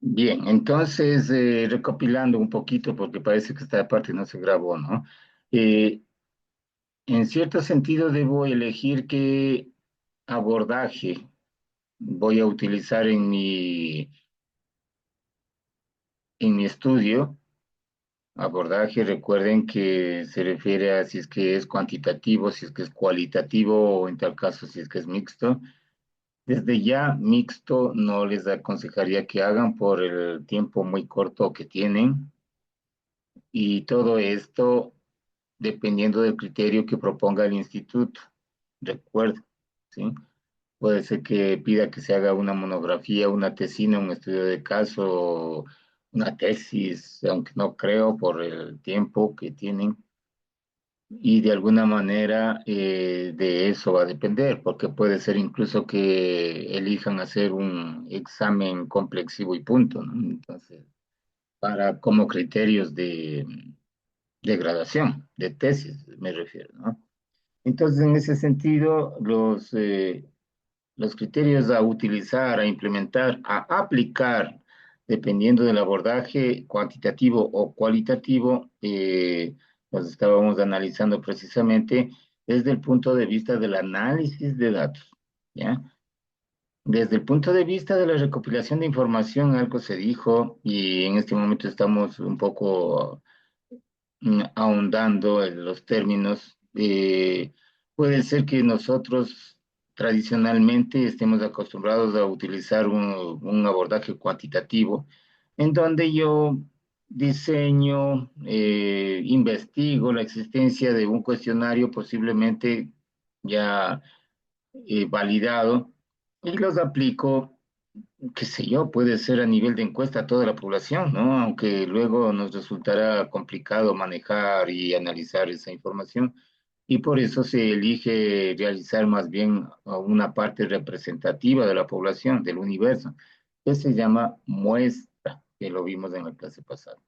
Bien, entonces, recopilando un poquito, porque parece que esta parte no se grabó, ¿no? Eh, en cierto sentido, debo elegir qué abordaje voy a utilizar en mi estudio. Abordaje, recuerden que se refiere a si es que es cuantitativo, si es que es cualitativo o en tal caso si es que es mixto. Desde ya, mixto no les aconsejaría que hagan por el tiempo muy corto que tienen y todo esto dependiendo del criterio que proponga el instituto. Recuerden, ¿sí? Puede ser que pida que se haga una monografía, una tesina, un estudio de caso, una tesis, aunque no creo por el tiempo que tienen. Y de alguna manera de eso va a depender, porque puede ser incluso que elijan hacer un examen complexivo y punto, ¿no? Entonces, para como criterios de graduación, de tesis, me refiero, ¿no? Entonces, en ese sentido, los criterios a utilizar, a implementar, a aplicar, dependiendo del abordaje cuantitativo o cualitativo, los estábamos analizando precisamente desde el punto de vista del análisis de datos, ¿ya? Desde el punto de vista de la recopilación de información, algo se dijo y en este momento estamos un poco ahondando en los términos. Puede ser que nosotros tradicionalmente estemos acostumbrados a utilizar un abordaje cuantitativo, en donde yo diseño, investigo la existencia de un cuestionario posiblemente ya validado y los aplico qué sé yo, puede ser a nivel de encuesta a toda la población, ¿no? Aunque luego nos resultará complicado manejar y analizar esa información. Y por eso se elige realizar más bien a una parte representativa de la población, del universo, que se llama muestra, que lo vimos en la clase pasada,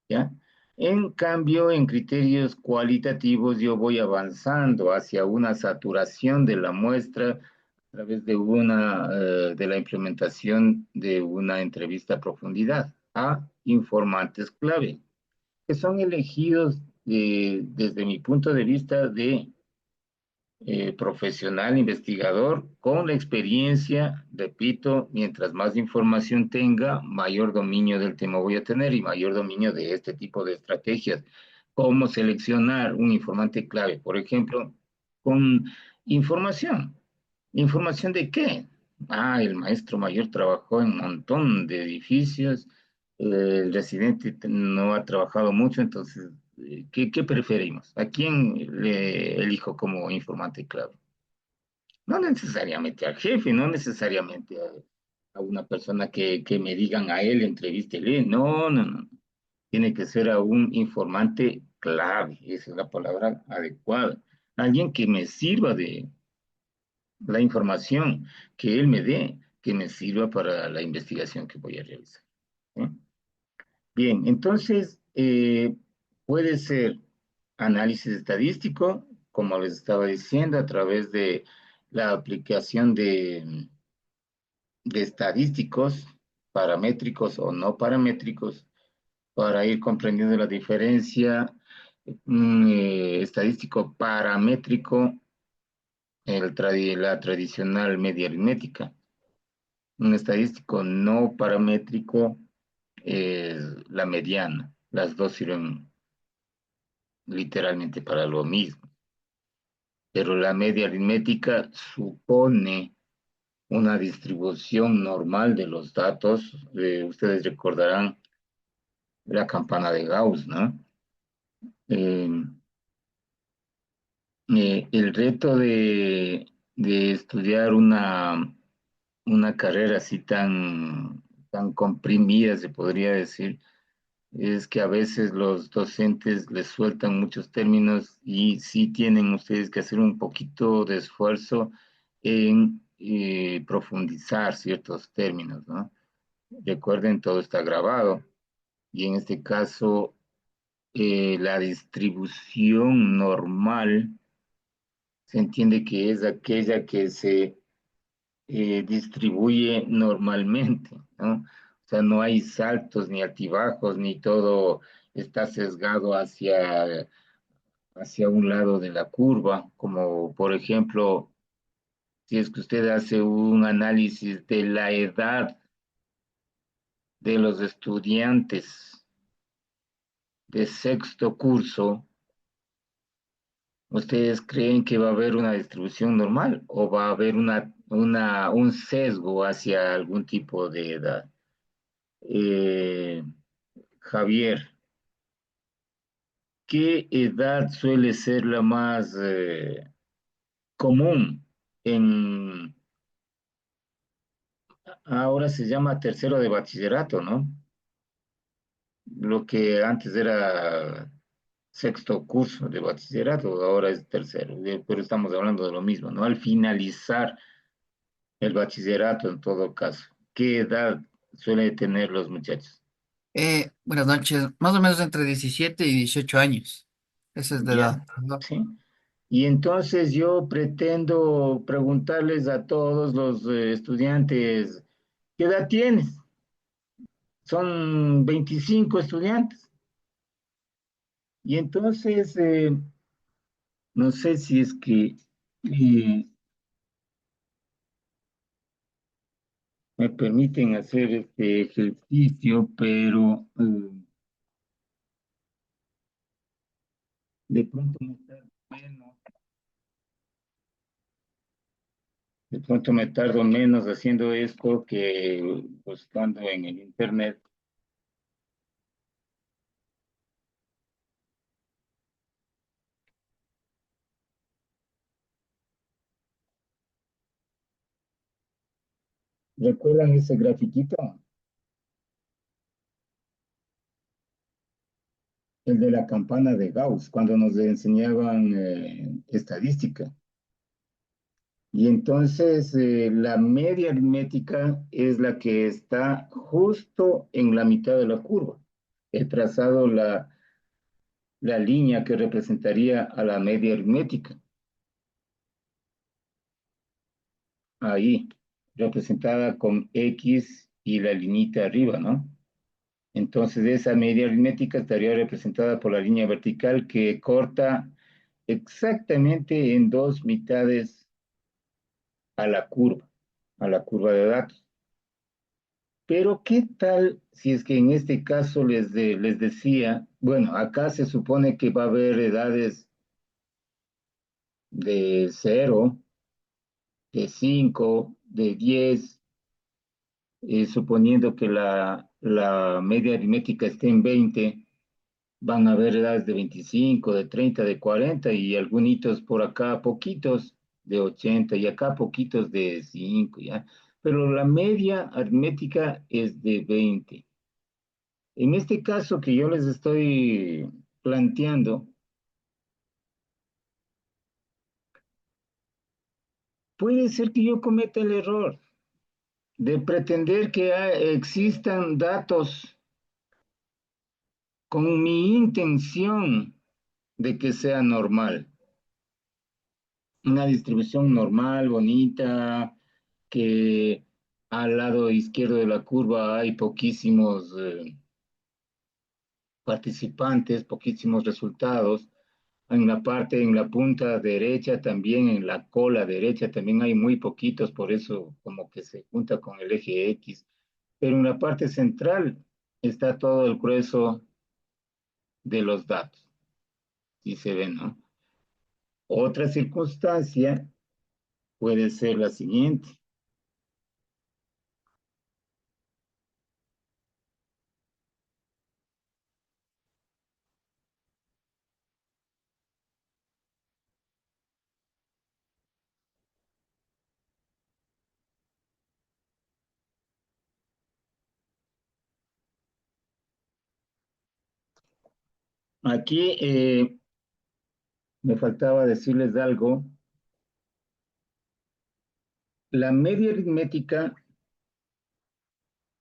¿ya? En cambio, en criterios cualitativos, yo voy avanzando hacia una saturación de la muestra a través de la implementación de una entrevista a profundidad a informantes clave, que son elegidos desde mi punto de vista de profesional, investigador, con la experiencia, repito, mientras más información tenga, mayor dominio del tema voy a tener y mayor dominio de este tipo de estrategias. Cómo seleccionar un informante clave, por ejemplo, con información. ¿Información de qué? Ah, el maestro mayor trabajó en un montón de edificios, el residente no ha trabajado mucho, entonces ¿qué preferimos? ¿A quién le elijo como informante clave? No necesariamente al jefe, no necesariamente a una persona que me digan a él, entrevístele. No, no, no. Tiene que ser a un informante clave, esa es la palabra adecuada. Alguien que me sirva de la información, que él me dé, que me sirva para la investigación que voy a realizar. ¿Sí? Bien, entonces puede ser análisis estadístico, como les estaba diciendo, a través de la aplicación de estadísticos, paramétricos o no paramétricos, para ir comprendiendo la diferencia. Estadístico paramétrico, la tradicional media aritmética. Un estadístico no paramétrico es la mediana. Las dos sirven literalmente para lo mismo, pero la media aritmética supone una distribución normal de los datos. Ustedes recordarán la campana de Gauss, ¿no? Eh, el reto de estudiar una carrera así tan comprimida, se podría decir, es que a veces los docentes les sueltan muchos términos y sí tienen ustedes que hacer un poquito de esfuerzo en profundizar ciertos términos, ¿no? Recuerden, todo está grabado. y en este caso la distribución normal se entiende que es aquella que se distribuye normalmente, ¿no? O sea, no hay saltos ni altibajos, ni todo está sesgado hacia un lado de la curva, como por ejemplo, si es que usted hace un análisis de la edad de los estudiantes de sexto curso, ¿ustedes creen que va a haber una distribución normal o va a haber un sesgo hacia algún tipo de edad? Eh, Javier, ¿qué edad suele ser la más común en, ahora se llama tercero de bachillerato, ¿no? Lo que antes era sexto curso de bachillerato, ahora es tercero, pero estamos hablando de lo mismo, ¿no? Al finalizar el bachillerato en todo caso, ¿qué edad suelen tener los muchachos? Buenas noches, más o menos entre 17 y 18 años. Esa es la Ya, edad, ¿no? ¿sí? Y entonces yo pretendo preguntarles a todos los estudiantes, ¿qué edad tienes? Son 25 estudiantes. Y entonces, no sé si es que eh, me permiten hacer este ejercicio, pero de pronto me tardo menos, de pronto me tardo menos haciendo esto que buscando en el internet. ¿Recuerdan ese grafiquito? El de la campana de Gauss, cuando nos enseñaban estadística. Y entonces la media aritmética es la que está justo en la mitad de la curva. He trazado la línea que representaría a la media aritmética, ahí, representada con X y la liñita arriba, ¿no? Entonces esa media aritmética estaría representada por la línea vertical que corta exactamente en dos mitades a la curva de datos. Pero ¿qué tal si es que en este caso les decía, bueno, acá se supone que va a haber edades de 0, de 5, de 10, suponiendo que la media aritmética esté en 20, van a haber edades de 25, de 30, de 40 y algunos por acá poquitos de 80 y acá poquitos de 5, ¿ya? Pero la media aritmética es de 20. En este caso que yo les estoy planteando, puede ser que yo cometa el error de pretender que existan datos con mi intención de que sea normal. Una distribución normal, bonita, que al lado izquierdo de la curva hay poquísimos participantes, poquísimos resultados. En la parte, en la punta derecha, también en la cola derecha, también hay muy poquitos, por eso como que se junta con el eje X. Pero en la parte central está todo el grueso de los datos, si se ve, ¿no? Otra circunstancia puede ser la siguiente. Aquí me faltaba decirles algo. La media aritmética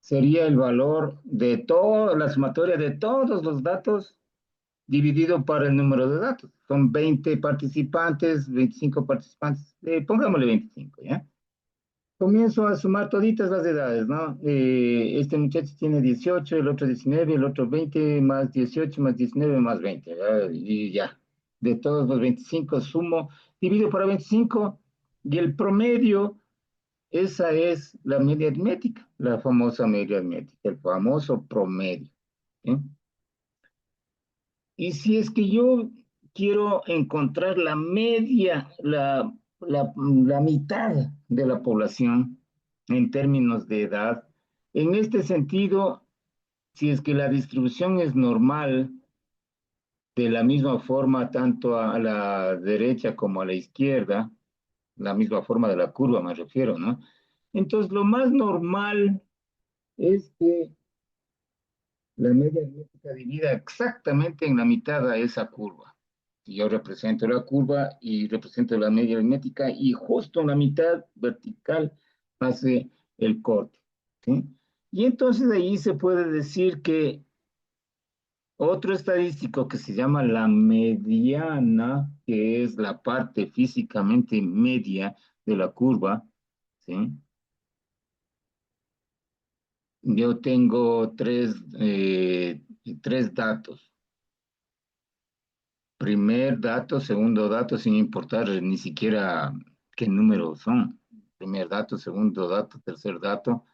sería el valor de toda la sumatoria de todos los datos dividido por el número de datos. Son 20 participantes, 25 participantes, pongámosle 25, ¿ya? Comienzo a sumar toditas las edades, ¿no? Este muchacho tiene 18, el otro 19, el otro 20, más 18, más 19, más 20, ¿verdad? Y ya. De todos los 25 sumo, divido por 25 y el promedio, esa es la media aritmética, la famosa media aritmética, el famoso promedio. ¿Sí? Y si es que yo quiero encontrar la media, la mitad de la población en términos de edad, en este sentido, si es que la distribución es normal, de la misma forma tanto a la derecha como a la izquierda, la misma forma de la curva me refiero, ¿no? Entonces, lo más normal es que la media aritmética divida exactamente en la mitad a esa curva. Si yo represento la curva y represento la media aritmética y justo en la mitad vertical hace el corte. ¿Sí? Y entonces ahí se puede decir que otro estadístico que se llama la mediana, que es la parte físicamente media de la curva, ¿sí? Yo tengo tres datos. Primer dato, segundo dato, sin importar ni siquiera qué números son. Primer dato, segundo dato, tercer dato.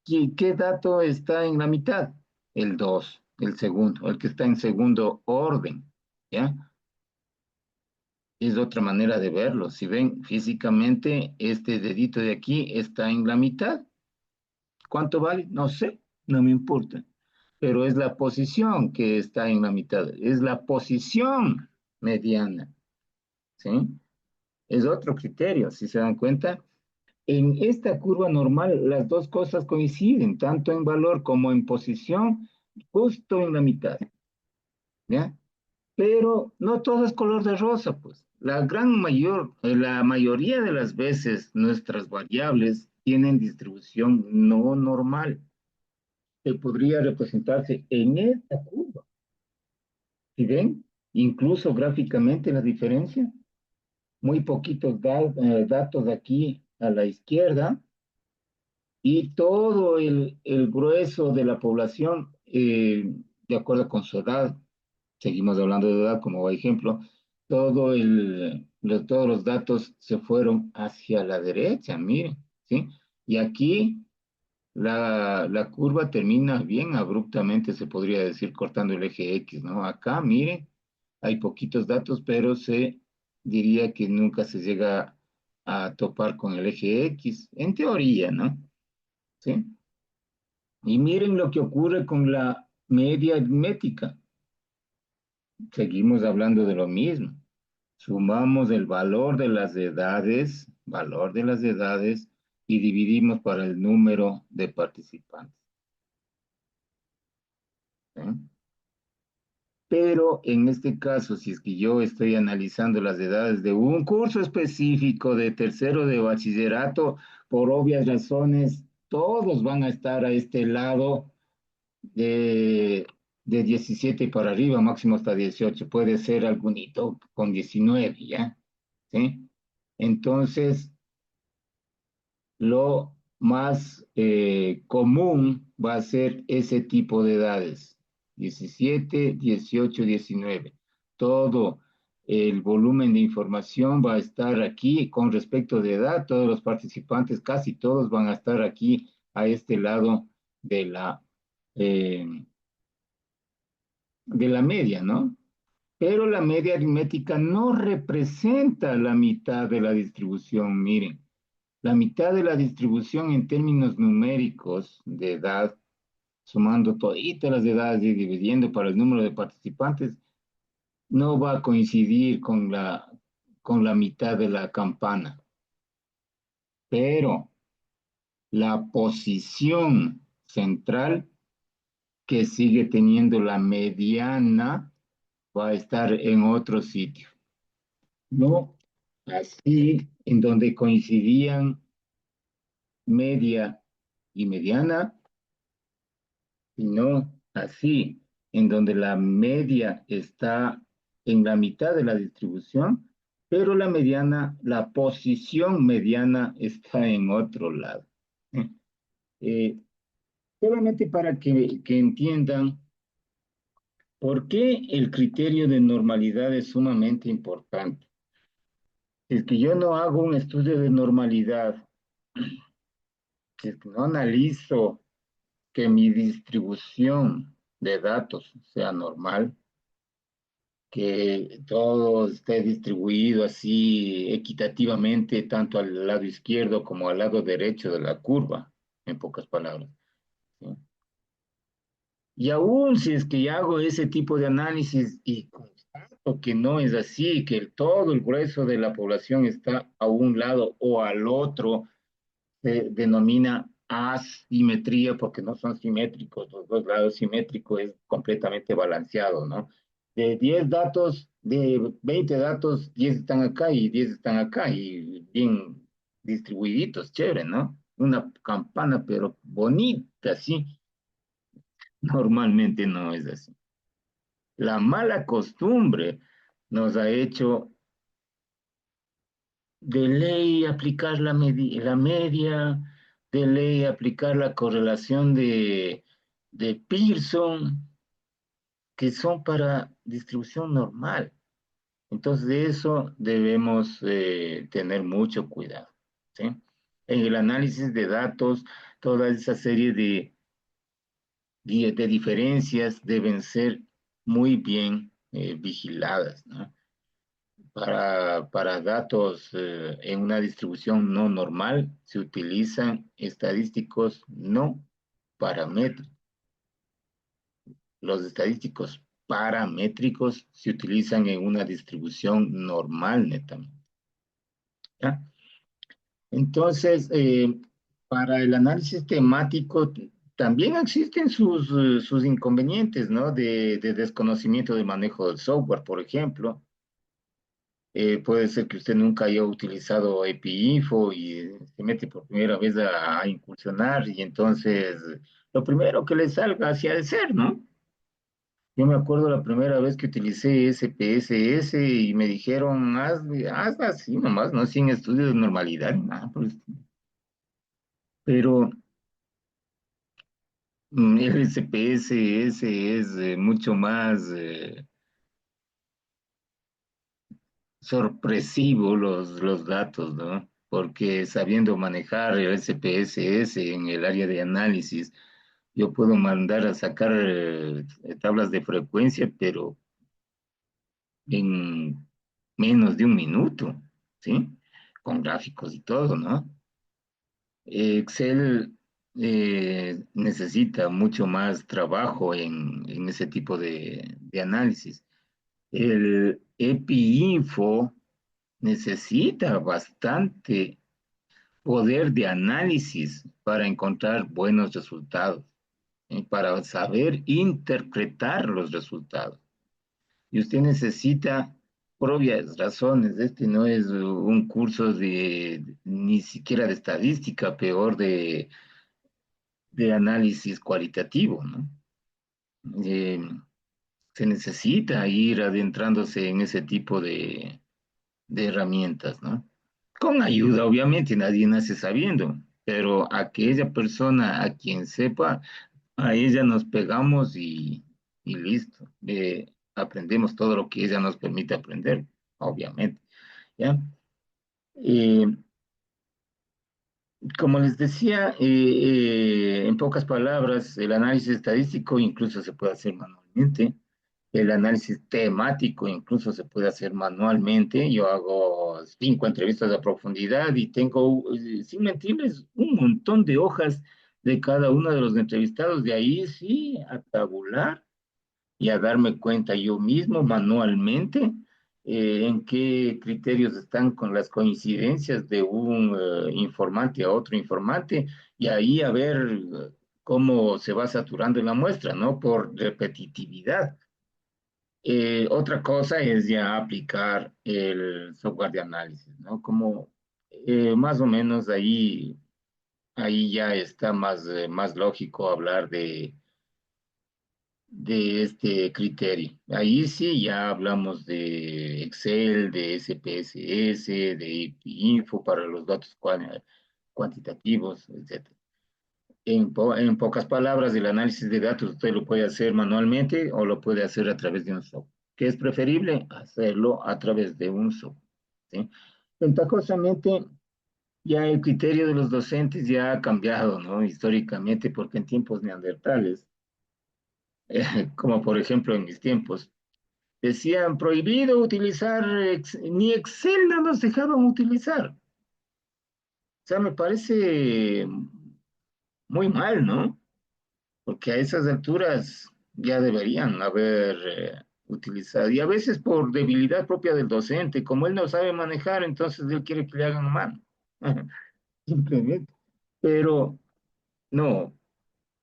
¿Qué dato está en la mitad? El 2, el segundo, el que está en segundo orden, ¿ya? Es otra manera de verlo. Si ven físicamente, este dedito de aquí está en la mitad. ¿Cuánto vale? No sé, no me importa. Pero es la posición que está en la mitad, es la posición mediana, ¿sí? Es otro criterio, si se dan cuenta. En esta curva normal, las dos cosas coinciden, tanto en valor como en posición, justo en la mitad, ¿ya? Pero no todo es color de rosa, pues. La mayoría de las veces nuestras variables tienen distribución no normal, que podría representarse en esta curva. ¿Sí ven? Incluso gráficamente la diferencia. Muy poquitos datos aquí a la izquierda y todo el grueso de la población, de acuerdo con su edad, seguimos hablando de edad como ejemplo, todos los datos se fueron hacia la derecha, miren, ¿sí? Y aquí la curva termina bien abruptamente, se podría decir, cortando el eje X, ¿no? Acá, miren, hay poquitos datos, pero se diría que nunca se llega a topar con el eje X, en teoría, ¿no? ¿Sí? Y miren lo que ocurre con la media aritmética. Seguimos hablando de lo mismo. Sumamos el valor de las edades, y dividimos para el número de participantes. ¿Sí? Pero en este caso, si es que yo estoy analizando las edades de un curso específico de tercero de bachillerato, por obvias razones, todos van a estar a este lado de 17 para arriba, máximo hasta 18. Puede ser algunito con 19, ¿ya? ¿Sí? Entonces, lo más común va a ser ese tipo de edades, 17, 18, 19. Todo el volumen de información va a estar aquí con respecto de edad, todos los participantes, casi todos van a estar aquí a este lado de eh, de la media, ¿no? Pero la media aritmética no representa la mitad de la distribución, miren. La mitad de la distribución en términos numéricos de edad, sumando toditas las edades y dividiendo para el número de participantes, no va a coincidir con la mitad de la campana. Pero la posición central que sigue teniendo la mediana va a estar en otro sitio, ¿no? Así, en donde coincidían media y mediana, sino así, en donde la media está en la mitad de la distribución, pero la mediana, la posición mediana está en otro lado. ¿Eh? Eh, Solamente para que entiendan por qué el criterio de normalidad es sumamente importante. Si es que yo no hago un estudio de normalidad, si es que no analizo que mi distribución de datos sea normal, que todo esté distribuido así equitativamente, tanto al lado izquierdo como al lado derecho de la curva, en pocas palabras. ¿Sí? Y aún si es que yo hago ese tipo de análisis y constato que no es así, que todo el grueso de la población está a un lado o al otro, se denomina asimetría porque no son simétricos, los dos lados simétricos es completamente balanceado, ¿no? De 10 datos, de 20 datos, 10 están acá y 10 están acá y bien distribuiditos, chévere, ¿no? Una campana, pero bonita, sí. Normalmente no es así. La mala costumbre nos ha hecho de ley aplicar la media, de ley aplicar la correlación de Pearson, que son para distribución normal. Entonces, de eso debemos tener mucho cuidado, ¿sí? En el análisis de datos, toda esa serie de diferencias deben ser muy bien vigiladas, ¿no? Para datos en una distribución no normal se utilizan estadísticos no paramétricos. Los estadísticos paramétricos se utilizan en una distribución normal netamente. ¿Ya? Entonces, para el análisis temático también existen sus inconvenientes, ¿no? De desconocimiento de manejo del software, por ejemplo. Puede ser que usted nunca haya utilizado EpiInfo y se mete por primera vez a incursionar y entonces lo primero que le salga hacia de ser, ¿no? Yo me acuerdo la primera vez que utilicé SPSS y me dijeron, haz así nomás, no sin estudios de normalidad, ni nada, pues. Pero el SPSS es mucho más sorpresivo los datos, ¿no? Porque sabiendo manejar el SPSS en el área de análisis, yo puedo mandar a sacar tablas de frecuencia, pero en menos de un minuto, ¿sí? Con gráficos y todo, ¿no? Excel necesita mucho más trabajo en ese tipo de análisis. El EpiInfo necesita bastante poder de análisis para encontrar buenos resultados, para saber interpretar los resultados. Y usted necesita propias razones. Este no es un curso ni siquiera de estadística, peor de análisis cualitativo, ¿no? Eh, Se necesita ir adentrándose en ese tipo de herramientas, ¿no? Con ayuda, obviamente, nadie nace sabiendo, pero aquella persona a quien sepa, a ella nos pegamos y listo. Aprendemos todo lo que ella nos permite aprender, obviamente, ¿ya? Eh, Como les decía, en pocas palabras, el análisis estadístico incluso se puede hacer manualmente. El análisis temático incluso se puede hacer manualmente. Yo hago 5 entrevistas a profundidad y tengo, sin mentirles, un montón de hojas de cada uno de los entrevistados. De ahí sí, a tabular y a darme cuenta yo mismo manualmente en qué criterios están con las coincidencias de un informante a otro informante y ahí a ver cómo se va saturando la muestra, ¿no? Por repetitividad. Otra cosa es ya aplicar el software de análisis, ¿no? Como más o menos ahí ya está más lógico hablar de este criterio. Ahí sí ya hablamos de Excel, de SPSS, de Info para los datos cuantitativos, etcétera. En pocas palabras, el análisis de datos usted lo puede hacer manualmente o lo puede hacer a través de un software. ¿Qué es preferible? Hacerlo a través de un software. ¿Sí? Ventajosamente, ya el criterio de los docentes ya ha cambiado, ¿no? Históricamente, porque en tiempos neandertales, como por ejemplo en mis tiempos, decían prohibido utilizar, ni Excel no nos dejaban utilizar. O sea, me parece muy mal, ¿no? Porque a esas alturas ya deberían haber utilizado, y a veces por debilidad propia del docente, como él no sabe manejar, entonces él quiere que le hagan a mano, simplemente. Pero no,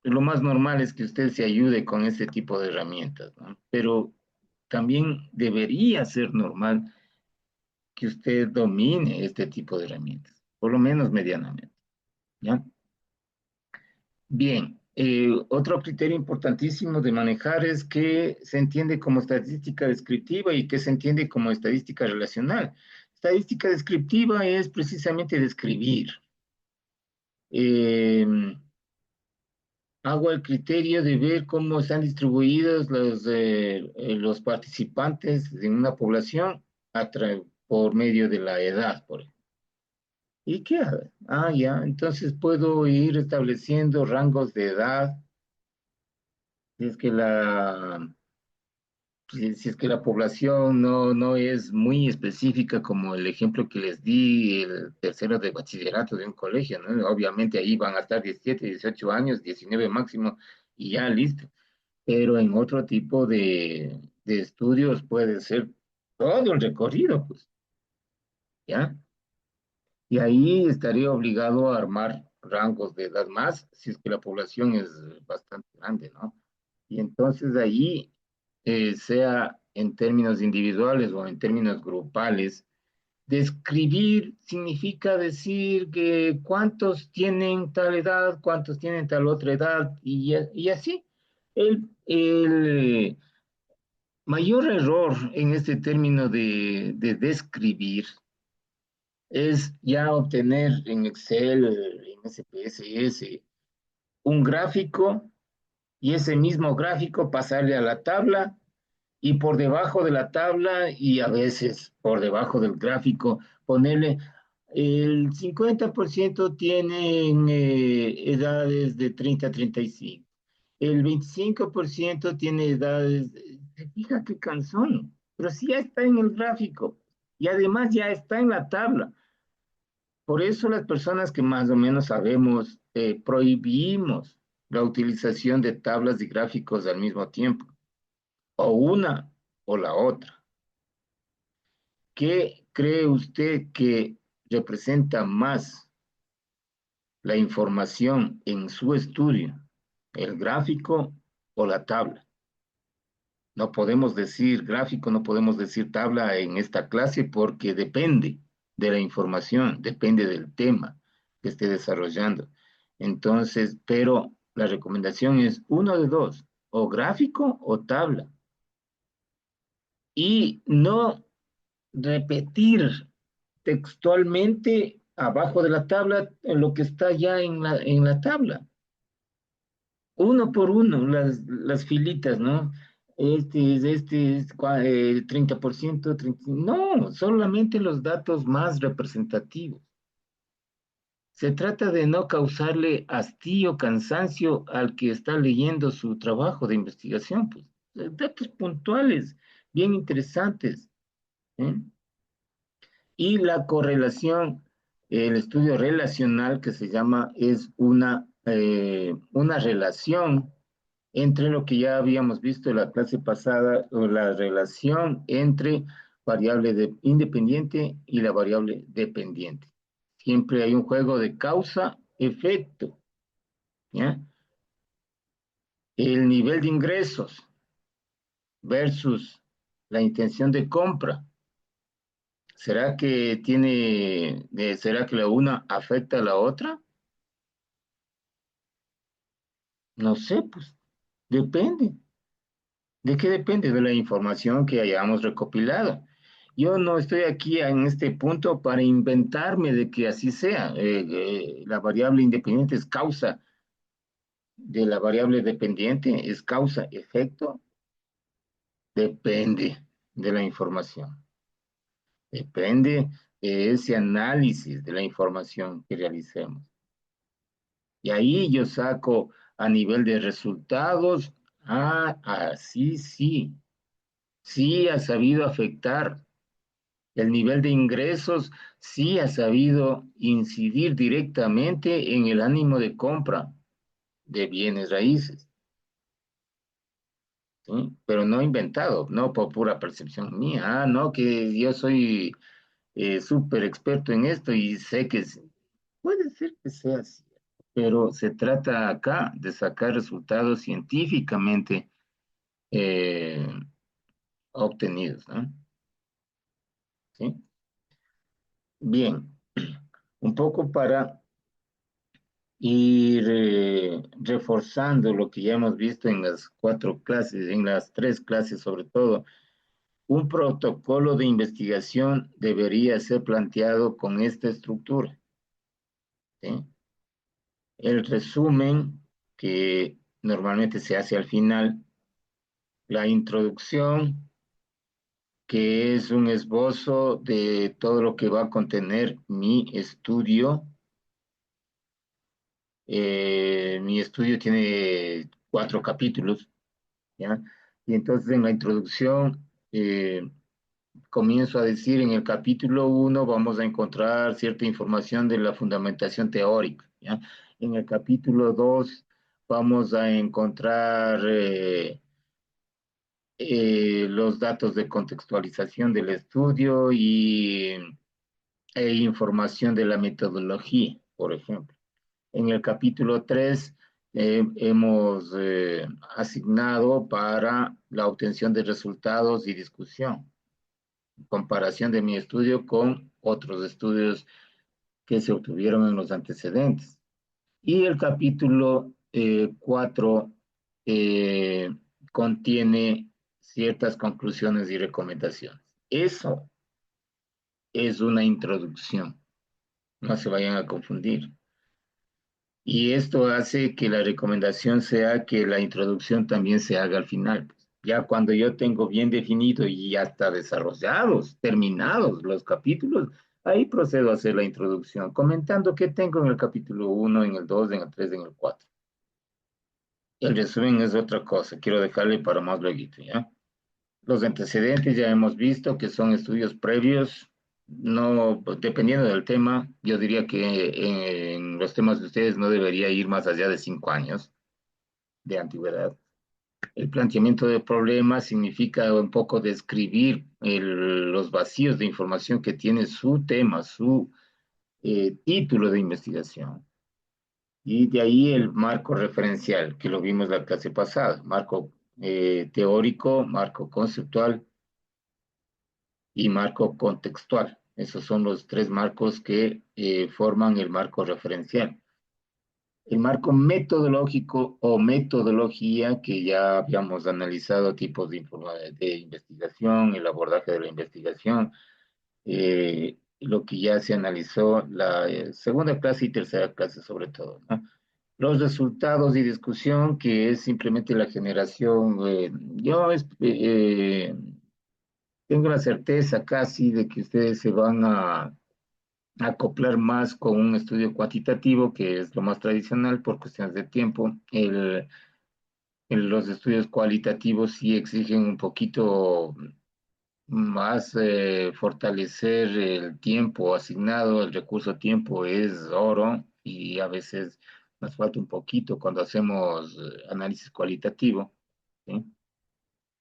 lo más normal es que usted se ayude con este tipo de herramientas, ¿no? Pero también debería ser normal que usted domine este tipo de herramientas, por lo menos medianamente, ¿ya? Bien, otro criterio importantísimo de manejar es que se entiende como estadística descriptiva y que se entiende como estadística relacional. Estadística descriptiva es precisamente describir. Eh, Hago el criterio de ver cómo están distribuidos los participantes en una población por medio de la edad, por ejemplo. ¿Y qué hago? Ah, ya, entonces puedo ir estableciendo rangos de edad. Si es que si es que la población no es muy específica, como el ejemplo que les di, el tercero de bachillerato de un colegio, ¿no? Obviamente ahí van a estar 17, 18 años, 19 máximo, y ya listo. Pero en otro tipo de estudios puede ser todo el recorrido, pues, ¿ya? Y ahí estaría obligado a armar rangos de edad más, si es que la población es bastante grande, ¿no? Y entonces ahí, sea en términos individuales o en términos grupales, describir significa decir que cuántos tienen tal edad, cuántos tienen tal otra edad, y así. El mayor error en este término de describir es ya obtener en Excel, en SPSS, un gráfico y ese mismo gráfico pasarle a la tabla y por debajo de la tabla y a veces por debajo del gráfico ponerle el 50% tienen edades de 30 a 35, el 25% tiene edades, se fija qué cansón, pero sí ya está en el gráfico y además ya está en la tabla. Por eso las personas que más o menos sabemos, prohibimos la utilización de tablas y gráficos al mismo tiempo, o una o la otra. ¿Qué cree usted que representa más la información en su estudio, el gráfico o la tabla? No podemos decir gráfico, no podemos decir tabla en esta clase porque depende de la información, depende del tema que esté desarrollando. Entonces, pero la recomendación es uno de dos, o gráfico o tabla. Y no repetir textualmente abajo de la tabla en lo que está ya en la tabla, uno por uno, las filitas, ¿no? Este es 30%, 30, no, solamente los datos más representativos. Se trata de no causarle hastío, cansancio al que está leyendo su trabajo de investigación, pues. Datos puntuales, bien interesantes, ¿eh? Y la correlación, el estudio relacional que se llama, es una relación entre lo que ya habíamos visto en la clase pasada, o la relación entre independiente y la variable dependiente. Siempre hay un juego de causa-efecto, ¿ya? El nivel de ingresos versus la intención de compra. ¿Será que la una afecta a la otra? No sé, pues depende. ¿De qué depende? De la información que hayamos recopilado. Yo no estoy aquí en este punto para inventarme de que así sea. La variable independiente es causa de la variable dependiente, es causa-efecto, depende de la información, depende de ese análisis de la información que realicemos. Y ahí yo saco a nivel de resultados, así sí, sí ha sabido afectar. El nivel de ingresos sí ha sabido incidir directamente en el ánimo de compra de bienes raíces, ¿sí? Pero no inventado, no por pura percepción mía. No, que yo soy súper experto en esto y sé que puede ser que sea así, pero se trata acá de sacar resultados científicamente eh, obtenidos, ¿no? ¿Sí? Bien, un poco para ir reforzando lo que ya hemos visto en las cuatro clases, en las tres clases sobre todo. Un protocolo de investigación debería ser planteado con esta estructura, ¿sí? El resumen, que normalmente se hace al final, la introducción, que es un esbozo de todo lo que va a contener mi estudio. Mi estudio tiene cuatro capítulos, ¿ya? Y entonces en la introducción comienzo a decir, en el capítulo uno vamos a encontrar cierta información de la fundamentación teórica, ¿ya? En el capítulo 2 vamos a encontrar los datos de contextualización del estudio e información de la metodología, por ejemplo. En el capítulo 3 hemos asignado para la obtención de resultados y discusión, comparación de mi estudio con otros estudios que se obtuvieron en los antecedentes. Y el capítulo 4 contiene ciertas conclusiones y recomendaciones. Eso es una introducción, no se vayan a confundir. Y esto hace que la recomendación sea que la introducción también se haga al final. Ya cuando yo tengo bien definido y ya está desarrollados, terminados los capítulos, ahí procedo a hacer la introducción, comentando qué tengo en el capítulo uno, en el 2, en el 3, en el 4. El resumen es otra cosa, quiero dejarle para más luego, ¿ya? Los antecedentes ya hemos visto que son estudios previos, no, dependiendo del tema, yo diría que en los temas de ustedes no debería ir más allá de 5 años de antigüedad. El planteamiento de problemas significa un poco describir los vacíos de información que tiene su tema, su título de investigación. Y de ahí el marco referencial, que lo vimos la clase pasada, marco teórico, marco conceptual y marco contextual. Esos son los tres marcos que forman el marco referencial. El marco metodológico o metodología, que ya habíamos analizado tipos de investigación, el abordaje de la investigación, lo que ya se analizó la segunda clase y tercera clase sobre todo, ¿no? Los resultados y discusión, que es simplemente la generación, tengo la certeza casi de que ustedes se van a acoplar más con un estudio cuantitativo, que es lo más tradicional por cuestiones de tiempo. Los estudios cualitativos sí exigen un poquito más fortalecer el tiempo asignado, el recurso tiempo es oro y a veces nos falta un poquito cuando hacemos análisis cualitativo, ¿sí?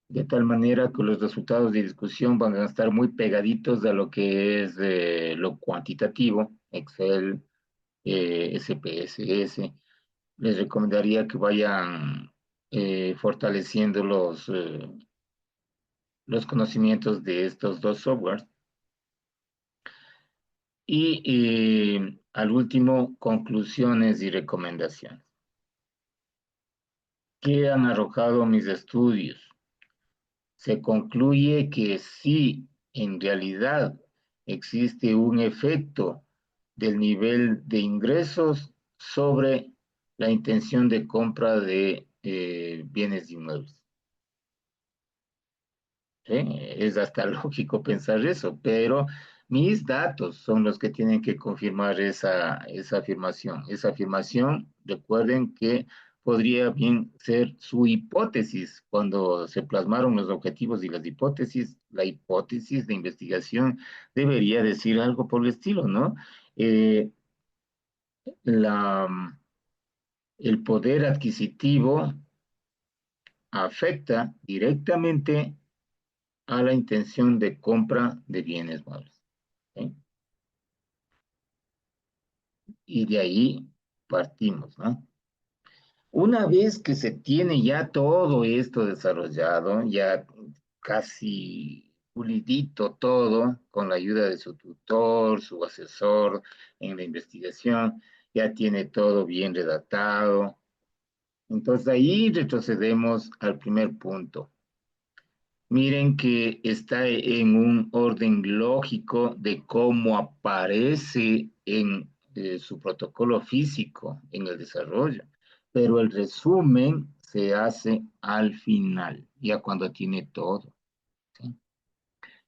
De tal manera que los resultados de discusión van a estar muy pegaditos a lo que es lo cuantitativo, Excel, SPSS. Les recomendaría que vayan fortaleciendo los conocimientos de estos dos softwares. Y al último, conclusiones y recomendaciones. ¿Qué han arrojado mis estudios? se concluye que sí, en realidad existe un efecto del nivel de ingresos sobre la intención de compra de bienes inmuebles. ¿Sí? Es hasta lógico pensar eso, pero mis datos son los que tienen que confirmar esa afirmación. Esa afirmación, recuerden que podría bien ser su hipótesis cuando se plasmaron los objetivos y las hipótesis. La hipótesis de investigación debería decir algo por el estilo, ¿no? Eh, la, el poder adquisitivo afecta directamente a la intención de compra de bienes muebles. ¿Sí? Y de ahí partimos, ¿no? Una vez que se tiene ya todo esto desarrollado, ya casi pulidito todo, con la ayuda de su tutor, su asesor en la investigación, ya tiene todo bien redactado. Entonces ahí retrocedemos al primer punto. Miren que está en un orden lógico de cómo aparece en su protocolo físico en el desarrollo, pero el resumen se hace al final, ya cuando tiene todo. ¿Sí?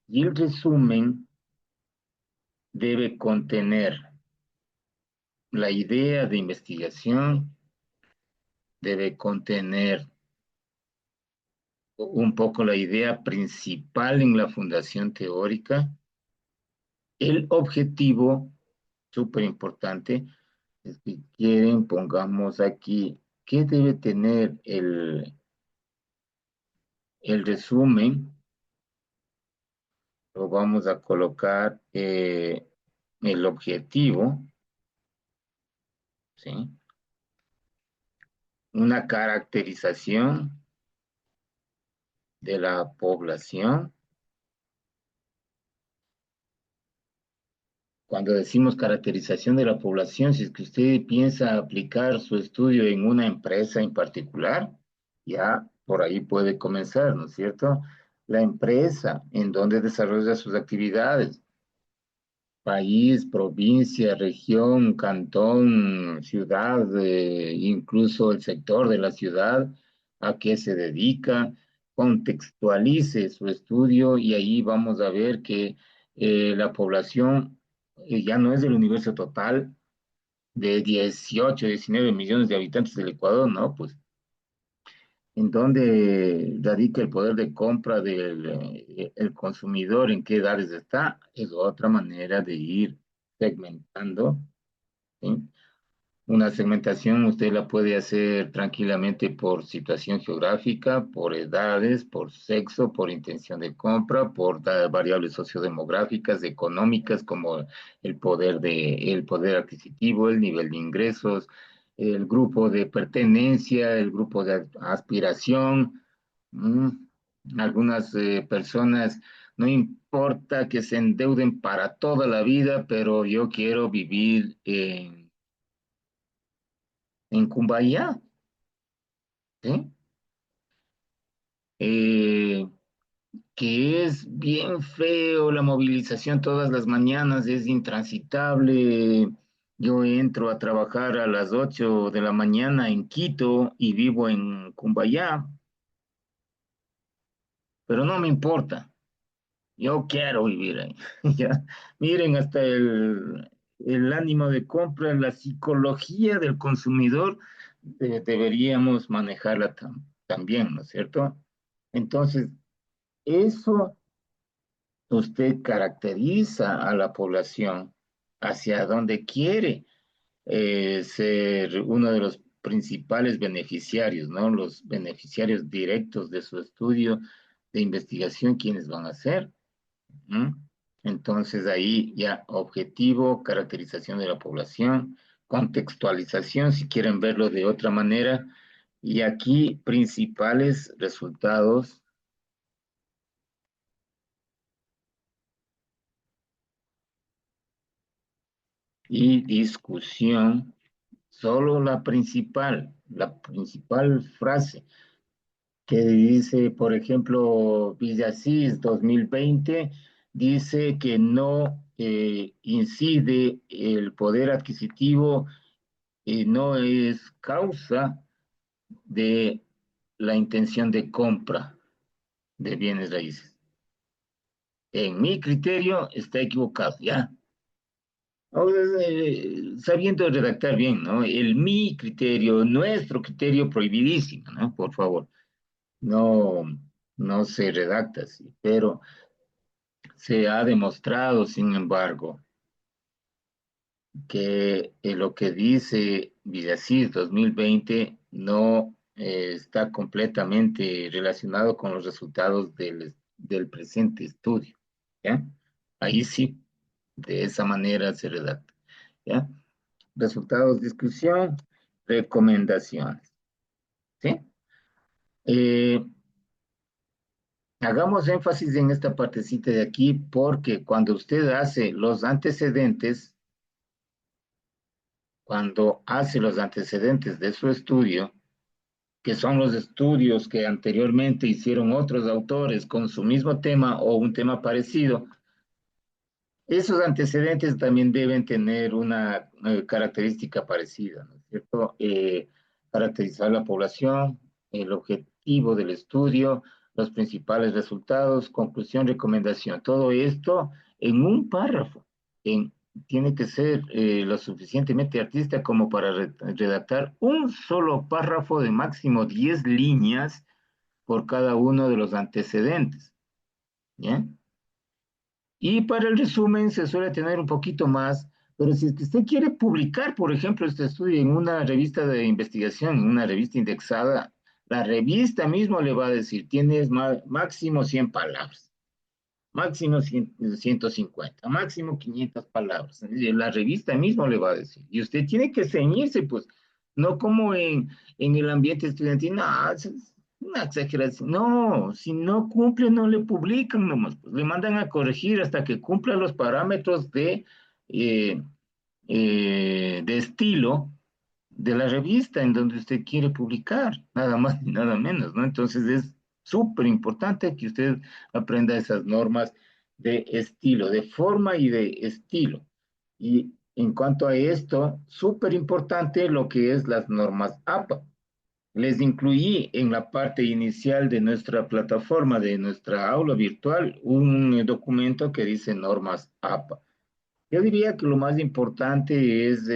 Y el resumen debe contener la idea de investigación, debe contener un poco la idea principal en la fundación teórica, el objetivo súper importante, es que quieren, pongamos aquí, ¿qué debe tener el resumen? Lo vamos a colocar el objetivo, ¿sí? Una caracterización de la población. Cuando decimos caracterización de la población, si es que usted piensa aplicar su estudio en una empresa en particular, ya por ahí puede comenzar, ¿no es cierto? La empresa en donde desarrolla sus actividades, país, provincia, región, cantón, ciudad, incluso el sector de la ciudad, a qué se dedica, contextualice su estudio y ahí vamos a ver que la población ya no es del universo total de 18, 19 millones de habitantes del Ecuador, ¿no? Pues en dónde radica el poder de compra del el consumidor, en qué edades está, es otra manera de ir segmentando, ¿sí? Una segmentación usted la puede hacer tranquilamente por situación geográfica, por edades, por sexo, por intención de compra, por variables sociodemográficas, económicas, como el poder adquisitivo, el nivel de ingresos, el grupo de pertenencia, el grupo de aspiración. ¿M? Algunas personas no importa que se endeuden para toda la vida, pero yo quiero vivir en Cumbayá, ¿sí? Eh, que es bien feo la movilización todas las mañanas, es intransitable. Yo entro a trabajar a las 8 de la mañana en Quito y vivo en Cumbayá, pero no me importa. Yo quiero vivir ahí. ¿Ya? Miren, hasta el ánimo de compra, la psicología del consumidor, deberíamos manejarla también, ¿no es cierto? Entonces, eso usted caracteriza a la población hacia donde quiere ser uno de los principales beneficiarios, ¿no? Los beneficiarios directos de su estudio de investigación, ¿quiénes van a ser? ¿Mm? Entonces ahí ya objetivo, caracterización de la población, contextualización, si quieren verlo de otra manera, y aquí principales resultados y discusión, solo la principal frase. que dice, por ejemplo, Villasís 2020, dice que no incide el poder adquisitivo, no es causa de la intención de compra de bienes raíces. En mi criterio está equivocado, ¿ya? Ahora, sabiendo redactar bien, ¿no? El mi criterio, nuestro criterio prohibidísimo, ¿no? Por favor, no, no se redacta así, pero se ha demostrado, sin embargo, que lo que dice Villasís 2020 no está completamente relacionado con los resultados del presente estudio, ¿ya? Ahí sí, de esa manera se redacta, ¿ya? Resultados, discusión, recomendaciones, ¿sí? Eh, Hagamos énfasis en esta partecita de aquí porque cuando usted hace los antecedentes, cuando hace los antecedentes de su estudio, que son los estudios que anteriormente hicieron otros autores con su mismo tema o un tema parecido, esos antecedentes también deben tener una característica parecida, ¿no es cierto? Caracterizar la población, el objetivo del estudio, los principales resultados, conclusión, recomendación. Todo esto en un párrafo. En, tiene que ser lo suficientemente artista como para redactar un solo párrafo de máximo 10 líneas por cada uno de los antecedentes. ¿Ya? Y para el resumen se suele tener un poquito más, pero si es que usted quiere publicar, por ejemplo, este estudio en una revista de investigación, en una revista indexada, la revista mismo le va a decir, tienes máximo 100 palabras, máximo 150, máximo 500 palabras. La revista mismo le va a decir. Y usted tiene que ceñirse, pues, no como en el ambiente estudiantil, no, es una exageración. No, si no cumple, no le publican nomás, pues, le mandan a corregir hasta que cumpla los parámetros eh, de estilo de la revista en donde usted quiere publicar, nada más ni nada menos, ¿no? Entonces es súper importante que usted aprenda esas normas de estilo, de forma y de estilo. Y en cuanto a esto, súper importante lo que es las normas APA. Les incluí en la parte inicial de nuestra plataforma, de nuestra aula virtual, un documento que dice normas APA. Yo diría que lo más importante es,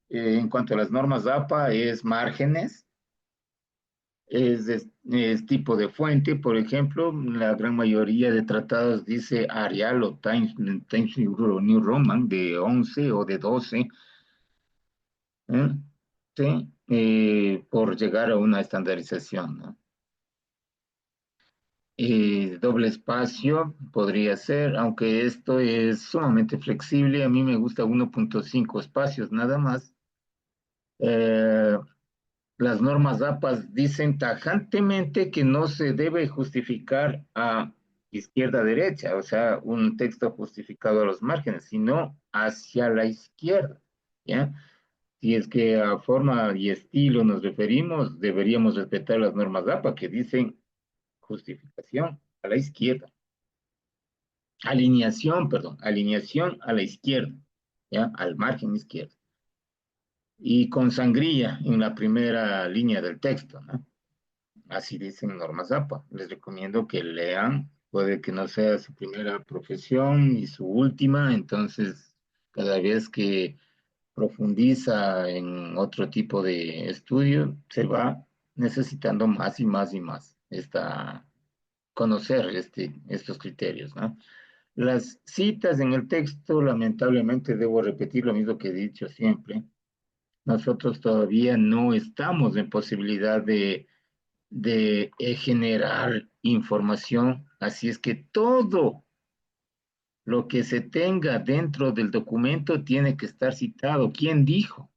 en cuanto a las normas APA, es márgenes, es tipo de fuente, por ejemplo, la gran mayoría de tratados dice Arial o Times New Roman de 11 o de 12, ¿eh? Sí, por llegar a una estandarización, ¿no? Doble espacio podría ser, aunque esto es sumamente flexible, a mí me gusta 1.5 espacios nada más. Eh, las normas APAS dicen tajantemente que no se debe justificar a izquierda-derecha, o sea, un texto justificado a los márgenes, sino hacia la izquierda, ¿ya? Si es que a forma y estilo nos referimos, deberíamos respetar las normas APA que dicen justificación a la izquierda, alineación, perdón, alineación a la izquierda, ¿ya? Al margen izquierdo. Y con sangría en la primera línea del texto, ¿no? Así dicen normas APA. Les recomiendo que lean. Puede que no sea su primera profesión y su última, entonces cada vez que profundiza en otro tipo de estudio, se va necesitando más y más y más conocer estos criterios, ¿no? Las citas en el texto, lamentablemente debo repetir lo mismo que he dicho siempre. Nosotros todavía no estamos en posibilidad de generar información. Así es que todo lo que se tenga dentro del documento tiene que estar citado. ¿Quién dijo?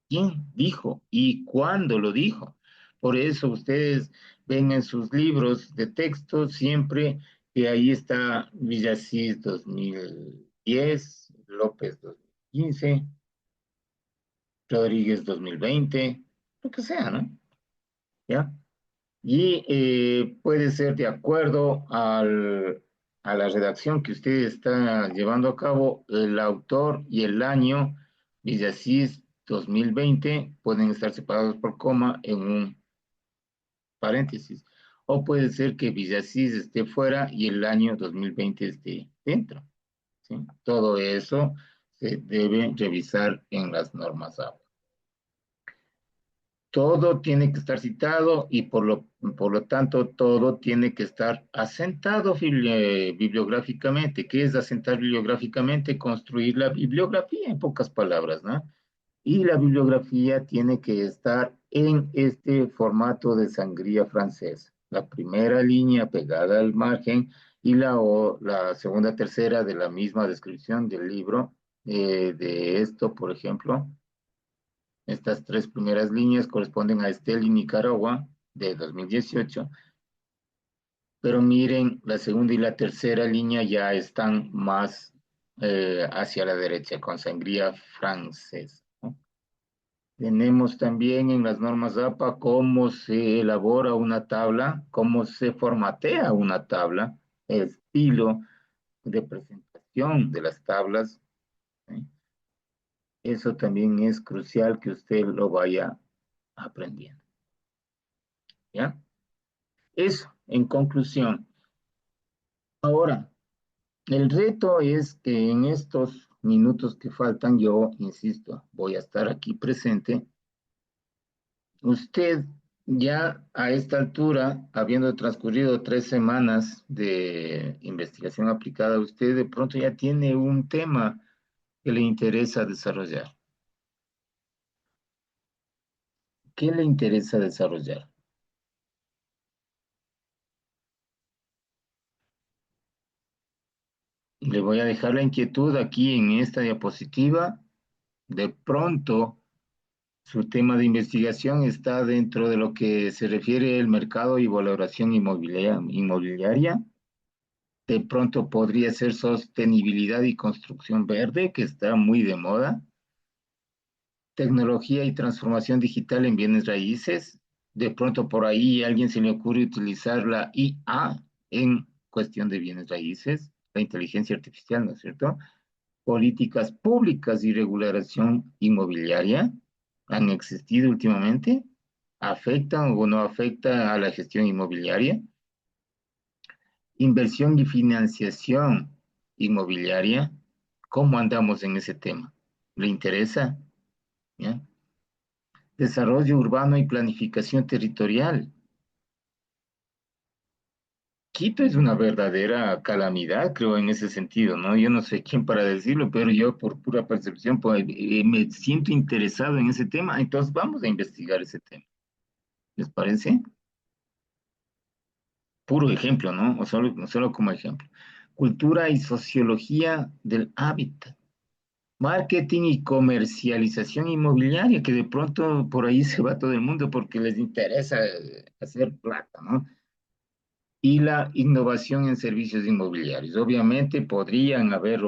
¿Quién dijo? ¿Y cuándo lo dijo? Por eso ustedes ven en sus libros de texto siempre que ahí está Villasís 2010, López 2015, Rodríguez 2020, lo que sea, ¿no? ¿Ya? Y puede ser de acuerdo a la redacción que usted está llevando a cabo, el autor y el año, Villasís 2020, pueden estar separados por coma en un paréntesis. O puede ser que Villasís esté fuera y el año 2020 esté dentro. ¿Sí? Todo eso se debe revisar en las normas ABA. Todo tiene que estar citado y por lo tanto todo tiene que estar asentado bibliográficamente. ¿Qué es asentar bibliográficamente? Construir la bibliografía, en pocas palabras, ¿no? Y la bibliografía tiene que estar en este formato de sangría francés. La primera línea pegada al margen y la segunda, tercera de la misma descripción del libro. De esto, por ejemplo, estas tres primeras líneas corresponden a Estelí, Nicaragua, de 2018, pero miren, la segunda y la tercera línea ya están más hacia la derecha, con sangría francesa, ¿no? Tenemos también en las normas APA cómo se elabora una tabla, cómo se formatea una tabla, el estilo de presentación de las tablas, ¿sí? Eso también es crucial que usted lo vaya aprendiendo, ¿ya? Eso, en conclusión. Ahora, el reto es que en estos minutos que faltan, yo insisto, voy a estar aquí presente. Usted ya a esta altura, habiendo transcurrido 3 semanas de investigación aplicada, usted de pronto ya tiene un tema que le interesa desarrollar. ¿Qué le interesa desarrollar? Le voy a dejar la inquietud aquí en esta diapositiva. De pronto, su tema de investigación está dentro de lo que se refiere al mercado y valoración inmobiliaria. De pronto podría ser sostenibilidad y construcción verde, que está muy de moda. Tecnología y transformación digital en bienes raíces. De pronto por ahí a alguien se le ocurre utilizar la IA en cuestión de bienes raíces, la inteligencia artificial, ¿no es cierto? Políticas públicas y regulación inmobiliaria han existido últimamente, afectan o no afecta a la gestión inmobiliaria, inversión y financiación inmobiliaria, ¿cómo andamos en ese tema? ¿Le interesa? ¿Ya? Desarrollo urbano y planificación territorial. Quito es una verdadera calamidad, creo, en ese sentido, ¿no? Yo no sé quién para decirlo, pero yo por pura percepción pues, me siento interesado en ese tema, entonces vamos a investigar ese tema. ¿Les parece? Puro ejemplo, ¿no? O solo como ejemplo. Cultura y sociología del hábitat. Marketing y comercialización inmobiliaria, que de pronto por ahí se va todo el mundo porque les interesa hacer plata, ¿no? Y la innovación en servicios inmobiliarios. Obviamente podrían haber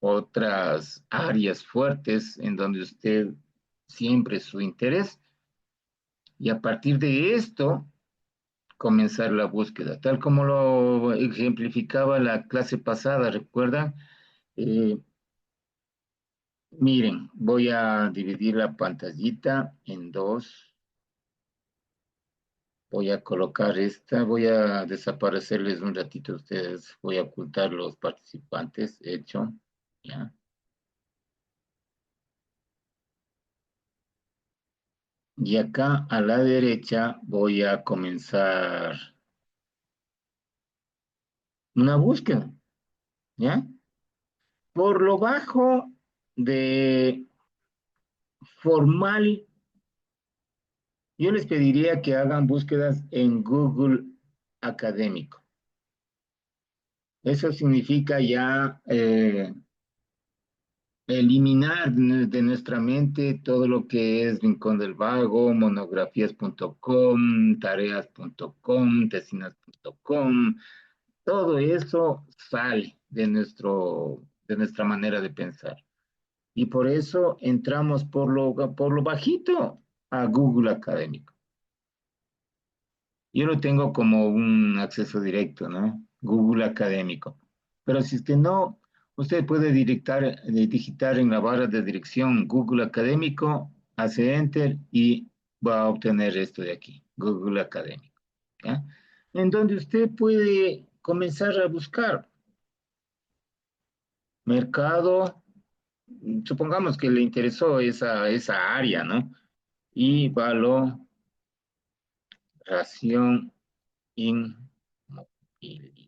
otras áreas fuertes en donde usted siempre su interés y a partir de esto comenzar la búsqueda, tal como lo ejemplificaba la clase pasada, ¿recuerdan? Eh, Miren, voy a dividir la pantallita en dos. Voy a colocar esta, voy a desaparecerles un ratito a ustedes, voy a ocultar los participantes, hecho, ya. Y acá a la derecha voy a comenzar una búsqueda, ¿ya? Por lo bajo de formal, yo les pediría que hagan búsquedas en Google Académico. Eso significa ya eliminar de nuestra mente todo lo que es Rincón del Vago, monografías.com, tareas.com, tesinas.com, todo eso sale de nuestra manera de pensar. Y por eso entramos por lo bajito a Google Académico. Yo lo tengo como un acceso directo, ¿no? Google Académico. Pero si es que no, usted puede digitar en la barra de dirección Google Académico, hace Enter y va a obtener esto de aquí, Google Académico, ¿ya? En donde usted puede comenzar a buscar mercado, supongamos que le interesó esa área, ¿no? Y valoración inmobiliaria.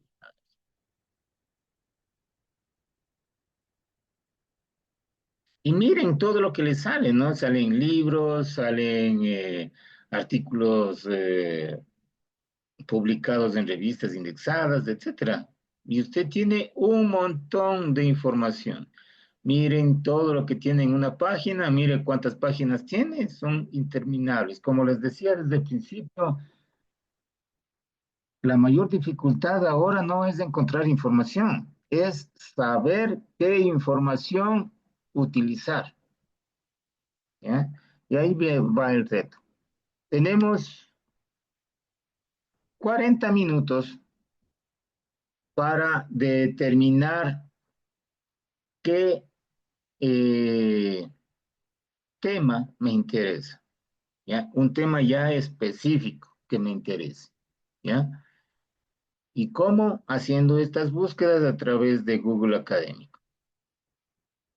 Y miren todo lo que le sale, ¿no? Salen libros, salen artículos publicados en revistas indexadas, etcétera. Y usted tiene un montón de información. Miren todo lo que tiene en una página, miren cuántas páginas tiene, son interminables. Como les decía desde el principio, la mayor dificultad ahora no es encontrar información, es saber qué información utilizar, ¿ya? Y ahí va el reto. Tenemos 40 minutos para determinar qué eh, tema me interesa, ¿ya? Un tema ya específico que me interese, ¿ya? ¿Y cómo? Haciendo estas búsquedas a través de Google Académico.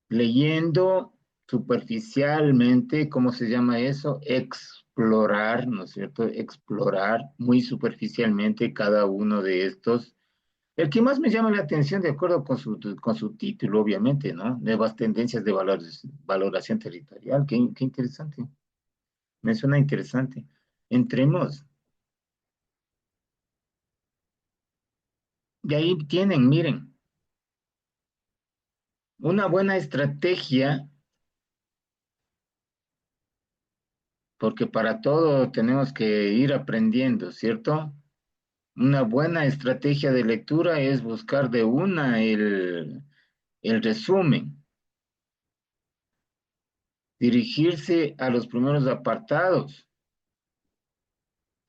Leyendo superficialmente, ¿cómo se llama eso? Explorar, ¿no es cierto? Explorar muy superficialmente cada uno de estos. El que más me llama la atención, de acuerdo con su título, obviamente, ¿no? Nuevas tendencias de valoración territorial. Qué interesante. Me suena interesante. Entremos. Y ahí tienen, miren, una buena estrategia, porque para todo tenemos que ir aprendiendo, ¿cierto? Una buena estrategia de lectura es buscar de una el resumen, dirigirse a los primeros apartados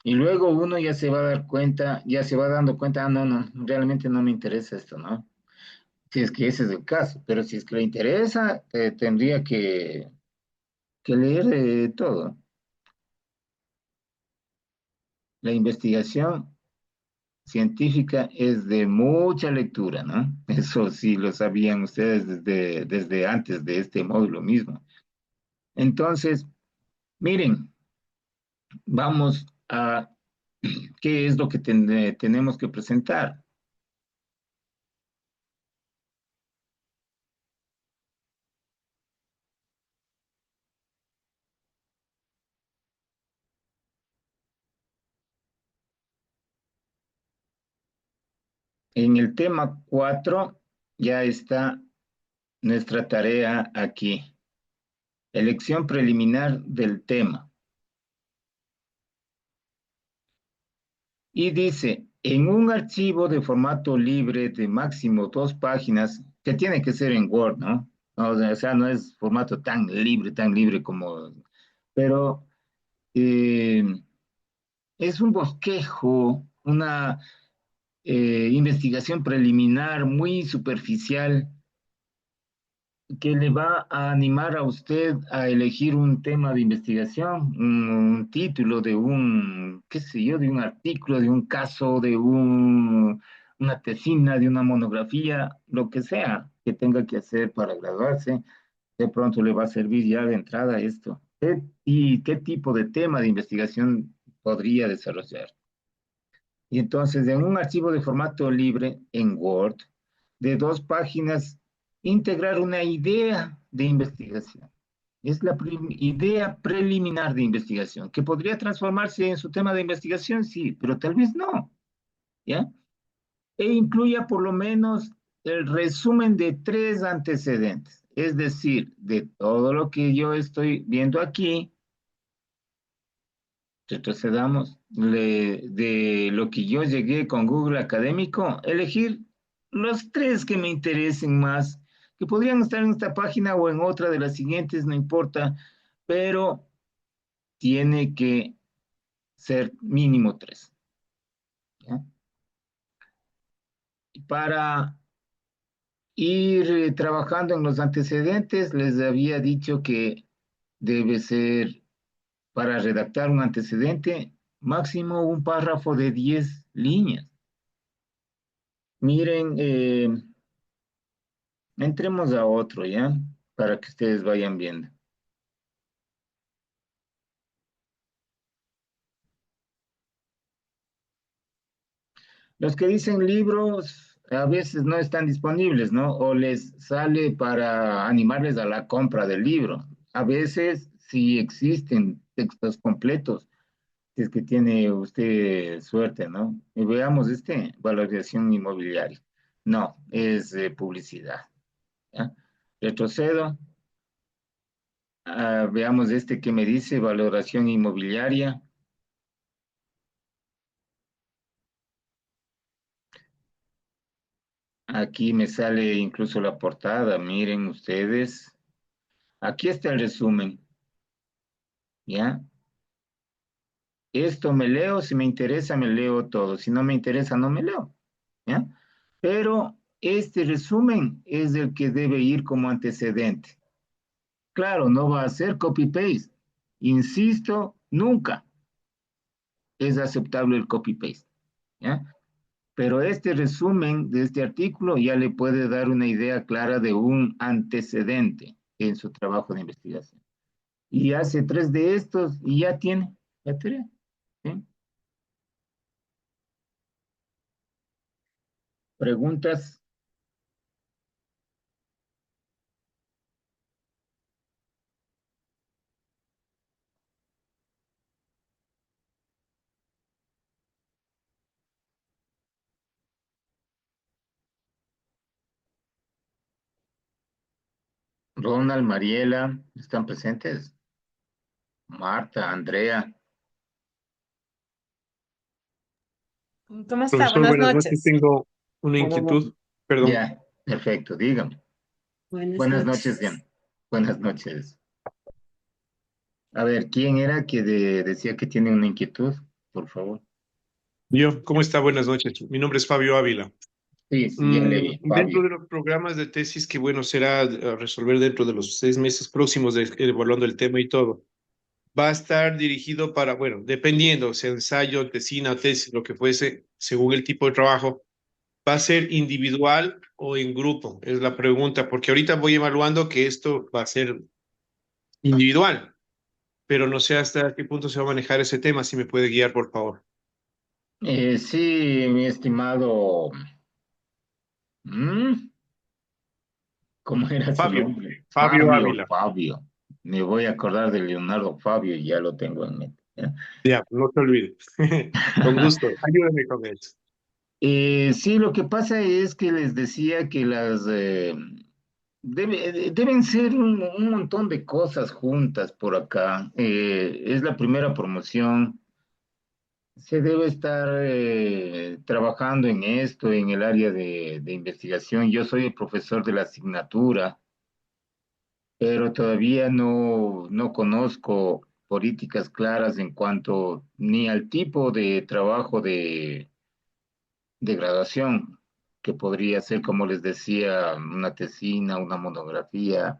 y luego uno ya se va a dar cuenta, ya se va dando cuenta, ah, no, no, realmente no me interesa esto, ¿no? Si es que ese es el caso, pero si es que le interesa, tendría que leer todo. La investigación científica es de mucha lectura, ¿no? Eso sí lo sabían ustedes desde antes de este módulo mismo. Entonces, miren, vamos a qué es lo que tenemos que presentar. En el tema 4 ya está nuestra tarea aquí. Elección preliminar del tema. Y dice, en un archivo de formato libre de máximo 2 páginas, que tiene que ser en Word, ¿no? O sea, no es formato tan libre como, pero eh, es un bosquejo, una investigación preliminar muy superficial que le va a animar a usted a elegir un tema de investigación, un título de un, qué sé yo, de un artículo, de un caso, una tesina, de una monografía, lo que sea que tenga que hacer para graduarse, de pronto le va a servir ya de entrada esto. ¿Y qué tipo de tema de investigación podría desarrollar? Y entonces, en un archivo de formato libre en Word, de 2 páginas, integrar una idea de investigación. Es la idea preliminar de investigación, que podría transformarse en su tema de investigación, sí, pero tal vez no, ¿ya? E incluya por lo menos el resumen de 3 antecedentes, es decir, de todo lo que yo estoy viendo aquí, retrocedamos de lo que yo llegué con Google Académico, elegir los 3 que me interesen más, que podrían estar en esta página o en otra de las siguientes, no importa, pero tiene que ser mínimo 3. ¿ya? Para ir trabajando en los antecedentes, les había dicho que debe ser, para redactar un antecedente, máximo un párrafo de 10 líneas. Miren, entremos a otro, ¿ya? Para que ustedes vayan viendo. Los que dicen libros a veces no están disponibles, ¿no? O les sale para animarles a la compra del libro. A veces sí existen textos completos, si es que tiene usted suerte, ¿no? Y veamos este, valoración inmobiliaria. No, es publicidad, ¿ya? Retrocedo. Veamos este que me dice valoración inmobiliaria. Aquí me sale incluso la portada, miren ustedes. Aquí está el resumen, ¿ya? Esto me leo, si me interesa me leo todo, si no me interesa no me leo, ¿ya? Pero este resumen es el que debe ir como antecedente. Claro, no va a ser copy-paste. Insisto, nunca es aceptable el copy-paste, ¿ya? Pero este resumen de este artículo ya le puede dar una idea clara de un antecedente en su trabajo de investigación. Y hace tres de estos y ya tiene, ¿sí? Preguntas. Ronald, Mariela, ¿están presentes? Marta, Andrea, ¿Cómo está? Profesor, Buenas buenas noches. noches. Tengo una Buenas noches. inquietud. Perdón. ya, perfecto, dígame. Buenas Buenas noches, noches. Diana. Buenas noches. A ver, ¿quién era que decía que tiene una inquietud? Por favor. Yo, ¿cómo está? Buenas noches. Mi nombre es Fabio Ávila. Sí, sí, ya le vi, Dentro Fabio. de los programas de tesis que, bueno, será resolver dentro de los 6 meses próximos, evaluando el tema y todo, va a estar dirigido para, bueno, dependiendo, sea ensayo, tesina, tesis, lo que fuese, según el tipo de trabajo, ¿va a ser individual o en grupo? Es la pregunta, porque ahorita voy evaluando que esto va a ser individual, pero no sé hasta qué punto se va a manejar ese tema, si me puede guiar, por favor. Sí, mi estimado. ¿Mm? ¿Cómo era su Fabio, nombre? Fabio Fabio, Ávila. Fabio. Me voy a acordar de Leonardo Fabio y ya lo tengo en mente. ¿Ya? Ya, no te olvides. Con gusto. Ayúdame con eso. Sí, lo que pasa es que les decía que deben ser un montón de cosas juntas por acá. Es la primera promoción. Se debe estar trabajando en esto, en el área de investigación. Yo soy el profesor de la asignatura, pero todavía no conozco políticas claras en cuanto ni al tipo de trabajo de graduación, que podría ser, como les decía, una tesina, una monografía,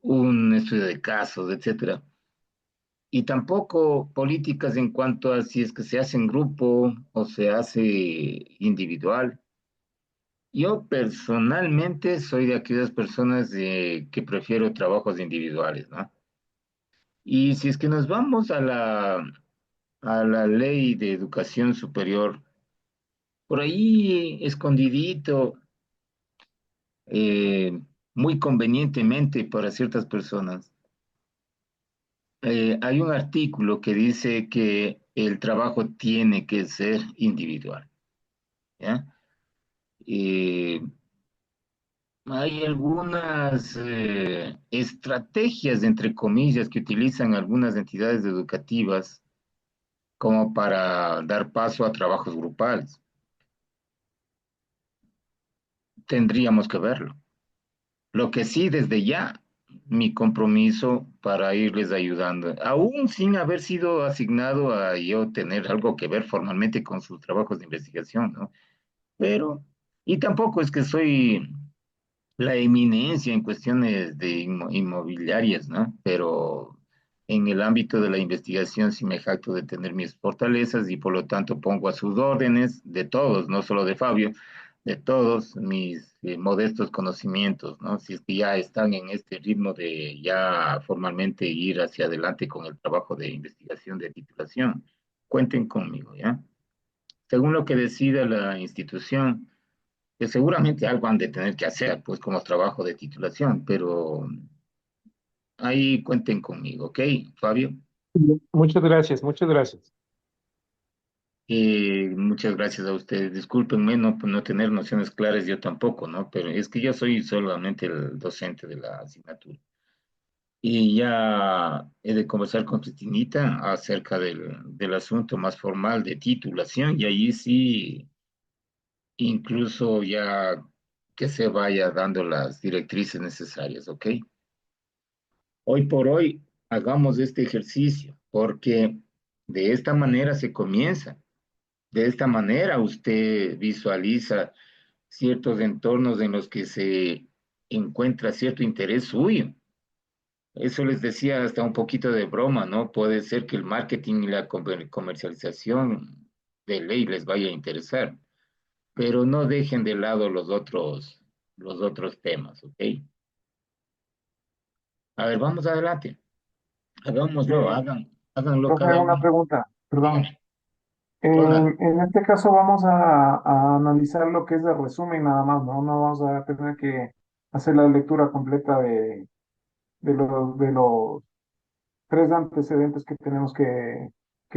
un estudio de casos, etcétera. Y tampoco políticas en cuanto a si es que se hace en grupo o se hace individual. Yo personalmente soy de aquellas personas que prefiero trabajos individuales, ¿no? Y si es que nos vamos a la ley de educación superior, por ahí escondidito, eh, muy convenientemente para ciertas personas, hay un artículo que dice que el trabajo tiene que ser individual, ¿ya? Eh, Hay algunas estrategias, entre comillas, que utilizan algunas entidades educativas como para dar paso a trabajos grupales. Tendríamos que verlo. Lo que sí, desde ya, mi compromiso para irles ayudando, aún sin haber sido asignado a yo tener algo que ver formalmente con sus trabajos de investigación, ¿no? Pero, y tampoco es que soy la eminencia en cuestiones de inmobiliarias, ¿no? Pero en el ámbito de la investigación sí me jacto de tener mis fortalezas y por lo tanto pongo a sus órdenes de todos, no solo de Fabio, de todos mis modestos conocimientos, ¿no? Si es que ya están en este ritmo de ya formalmente ir hacia adelante con el trabajo de investigación de titulación, cuenten conmigo, ¿ya? Según lo que decida la institución, que seguramente algo han de tener que hacer, pues como trabajo de titulación, pero ahí cuenten conmigo, ¿ok, Fabio? Muchas gracias, muchas gracias. Muchas gracias a ustedes. Discúlpenme no, por no tener nociones claras yo tampoco, ¿no? Pero es que yo soy solamente el docente de la asignatura. Y ya he de conversar con Cristinita acerca del asunto más formal de titulación y ahí sí, incluso ya que se vaya dando las directrices necesarias, ¿ok? Hoy por hoy, hagamos este ejercicio, porque de esta manera se comienza. De esta manera usted visualiza ciertos entornos en los que se encuentra cierto interés suyo. Eso les decía hasta un poquito de broma, ¿no? Puede ser que el marketing y la comercialización de ley les vaya a interesar, pero no dejen de lado los otros temas, ¿ok? A ver, vamos adelante. Hagámoslo, Eh, háganlo Profe, cada una uno. pregunta, perdón. Dígame, Ronald. En este caso vamos a analizar lo que es el resumen nada más, ¿no? No vamos a tener que hacer la lectura completa de los tres antecedentes que tenemos que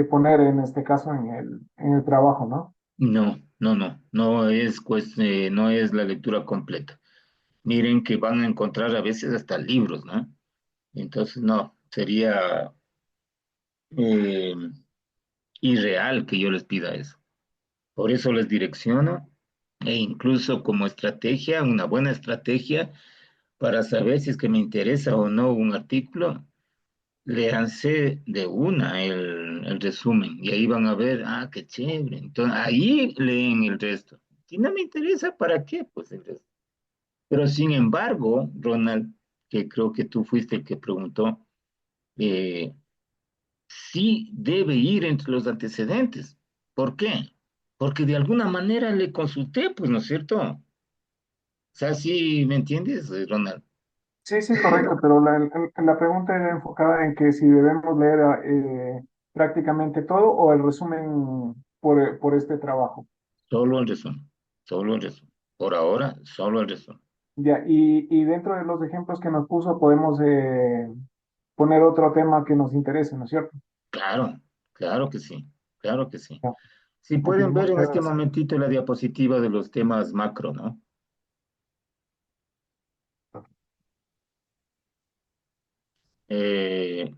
poner en este caso en el trabajo, ¿no? No, no es, no es la lectura completa. Miren que van a encontrar a veces hasta libros, ¿no? Entonces, no, sería eh, irreal que yo les pida eso. Por eso les direcciono e incluso como estrategia, una buena estrategia para saber si es que me interesa o no un artículo, léanse de una el resumen y ahí van a ver, ah, qué chévere. Entonces, ahí leen el resto. Si no me interesa, ¿para qué? Pues el resto. Pero sin embargo, Ronald, que creo que tú fuiste el que preguntó, eh, sí debe ir entre los antecedentes. ¿Por qué? Porque de alguna manera le consulté, pues, ¿no es cierto? O sea, sí, ¿me entiendes, Ronald? Sí, sí, correcto, pero la pregunta era enfocada en que si debemos leer prácticamente todo o el resumen por este trabajo. Solo el resumen, solo el resumen. Por ahora, solo el resumen. Ya, y dentro de los ejemplos que nos puso podemos poner otro tema que nos interese, ¿no es cierto? Claro, claro que sí, claro que sí. Ya, Si ok, pueden ver en muchas este gracias. momentito la diapositiva de los temas macro, ¿no? Eh,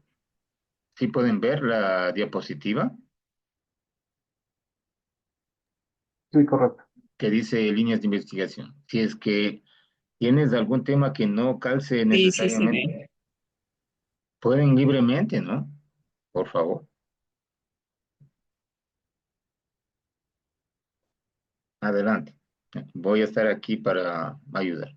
si pueden ver la diapositiva Sí, correcto. que dice líneas de investigación. Si es que tienes algún tema que no calce Sí, sí, sí, ve. necesariamente, pueden libremente, ¿no? Por favor, adelante. Voy a estar aquí para ayudar.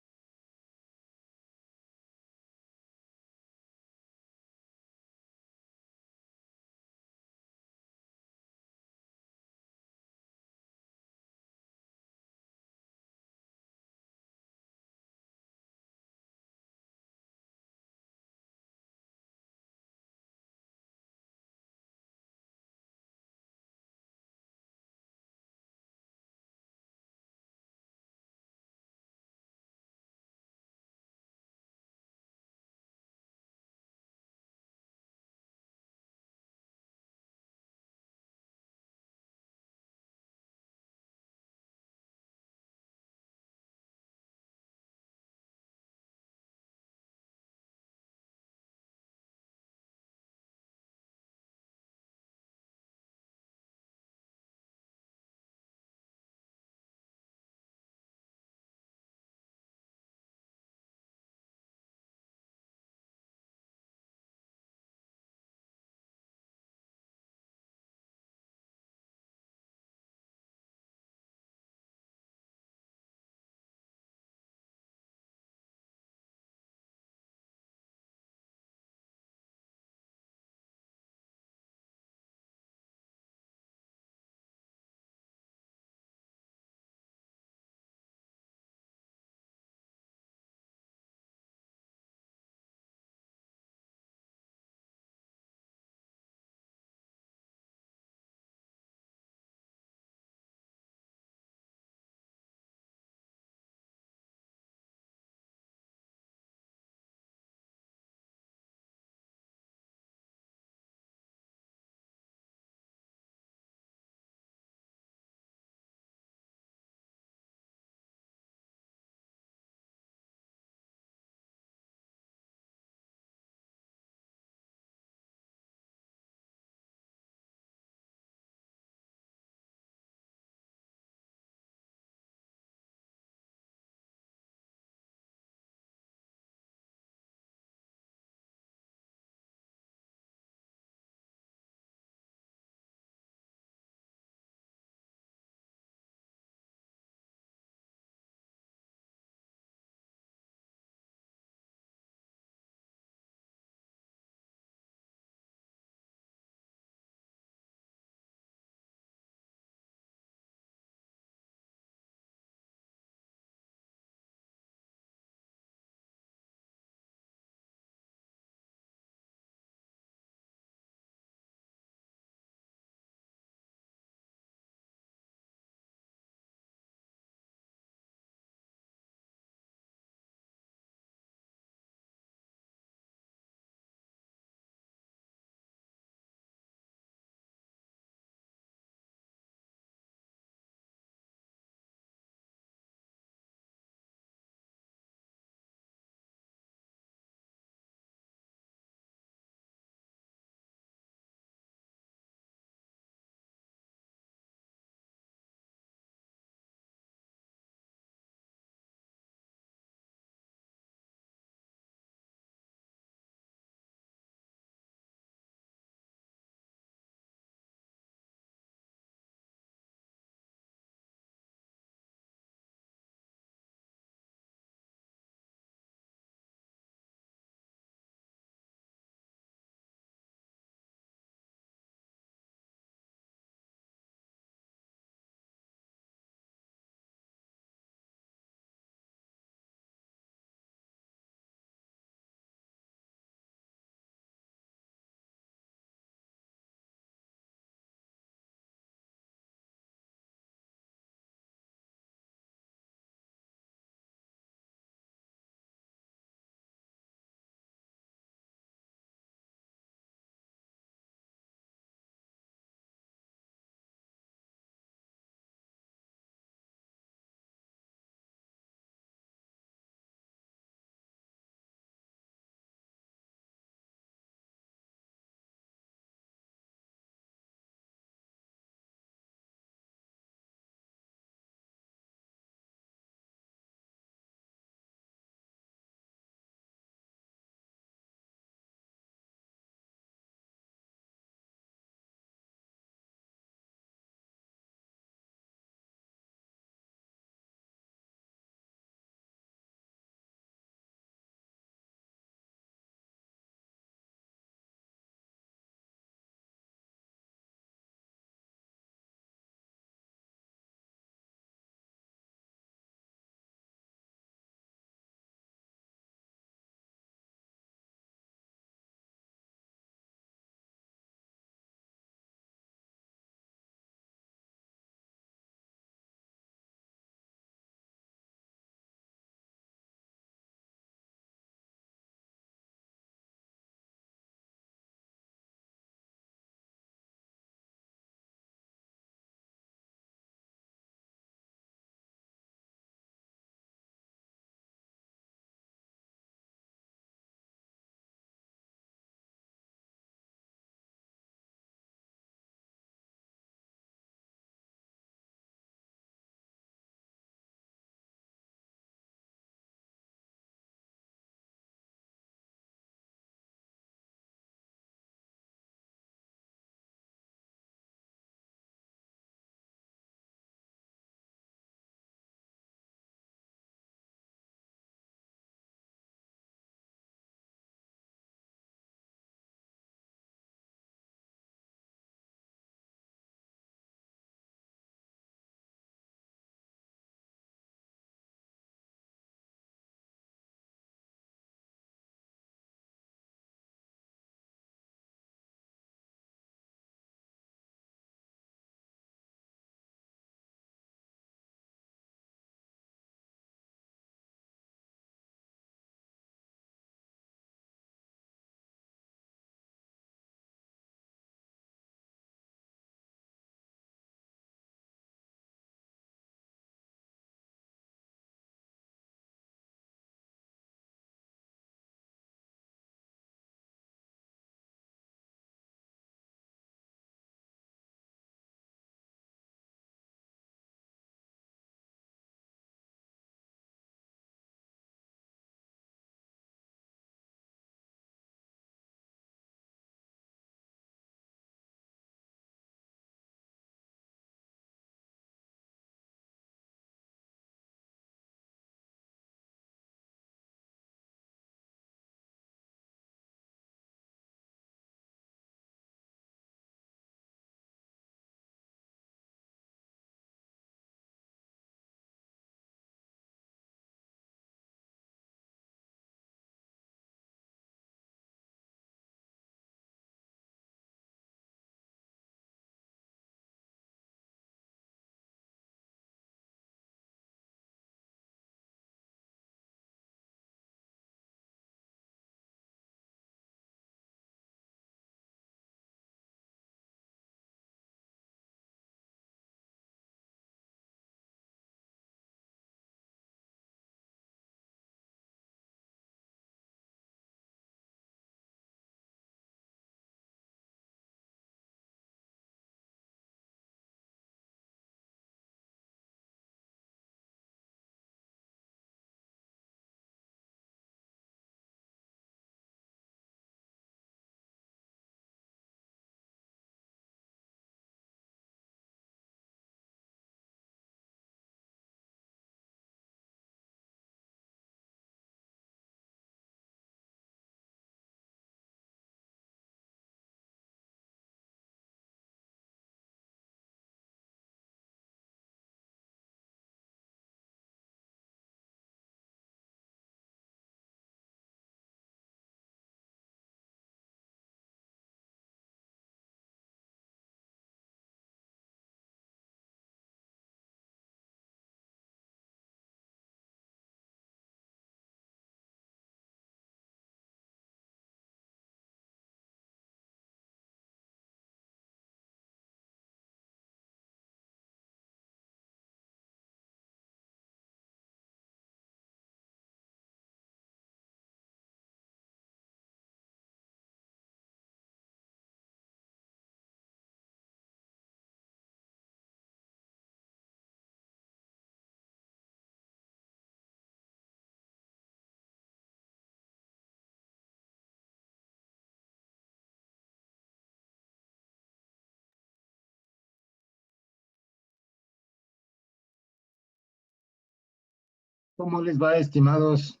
¿Cómo les va, estimados?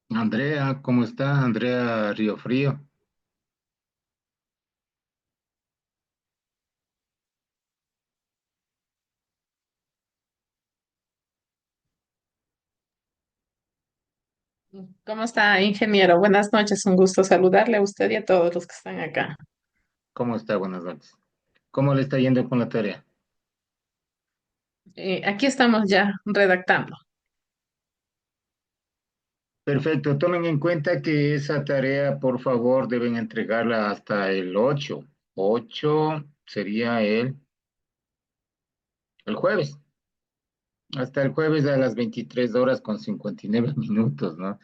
Andrea, ¿cómo está? Andrea Río Frío. ¿Cómo está, ingeniero? Buenas noches, un gusto saludarle a usted y a todos los que están acá. ¿Cómo está? Buenas noches. ¿Cómo le está yendo con la tarea? Aquí estamos ya redactando. Perfecto. Tomen en cuenta que esa tarea, por favor, deben entregarla hasta el 8. 8 sería el jueves. Hasta el jueves a las 23 horas con 59 minutos, ¿no?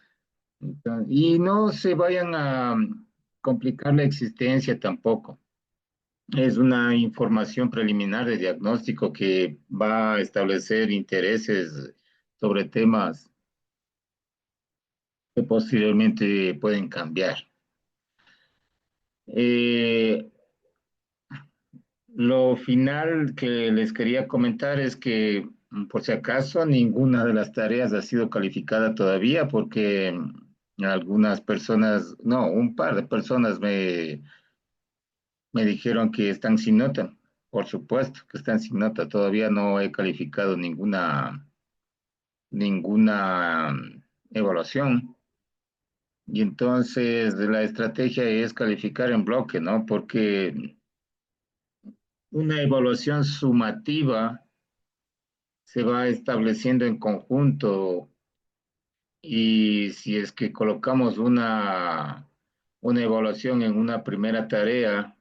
Y no se vayan a complicar la existencia tampoco. Es una información preliminar de diagnóstico que va a establecer intereses sobre temas que posteriormente pueden cambiar. Eh, lo final que les quería comentar es que, por si acaso, ninguna de las tareas ha sido calificada todavía porque algunas personas, no, un par de personas me dijeron que están sin nota. Por supuesto que están sin nota. Todavía no he calificado ninguna evaluación. Y entonces la estrategia es calificar en bloque, ¿no? Porque una evaluación sumativa se va estableciendo en conjunto y si es que colocamos una evaluación en una primera tarea,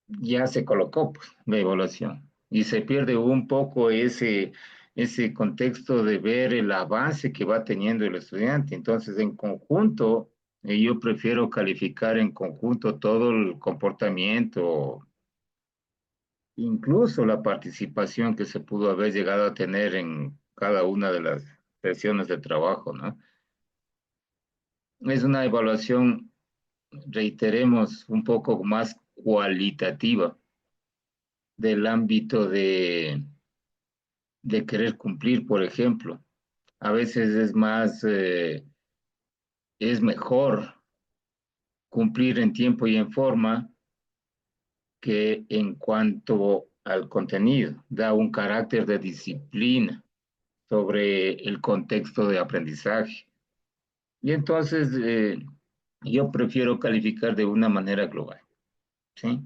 ya se colocó pues, la evaluación y se pierde un poco ese contexto de ver el avance que va teniendo el estudiante. Entonces, en conjunto, yo prefiero calificar en conjunto todo el comportamiento, incluso la participación que se pudo haber llegado a tener en cada una de las sesiones de trabajo, ¿no? Es una evaluación, reiteremos, un poco más cualitativa del ámbito de querer cumplir, por ejemplo. A veces es mejor cumplir en tiempo y en forma que en cuanto al contenido. Da un carácter de disciplina sobre el contexto de aprendizaje. Y entonces yo prefiero calificar de una manera global, ¿sí?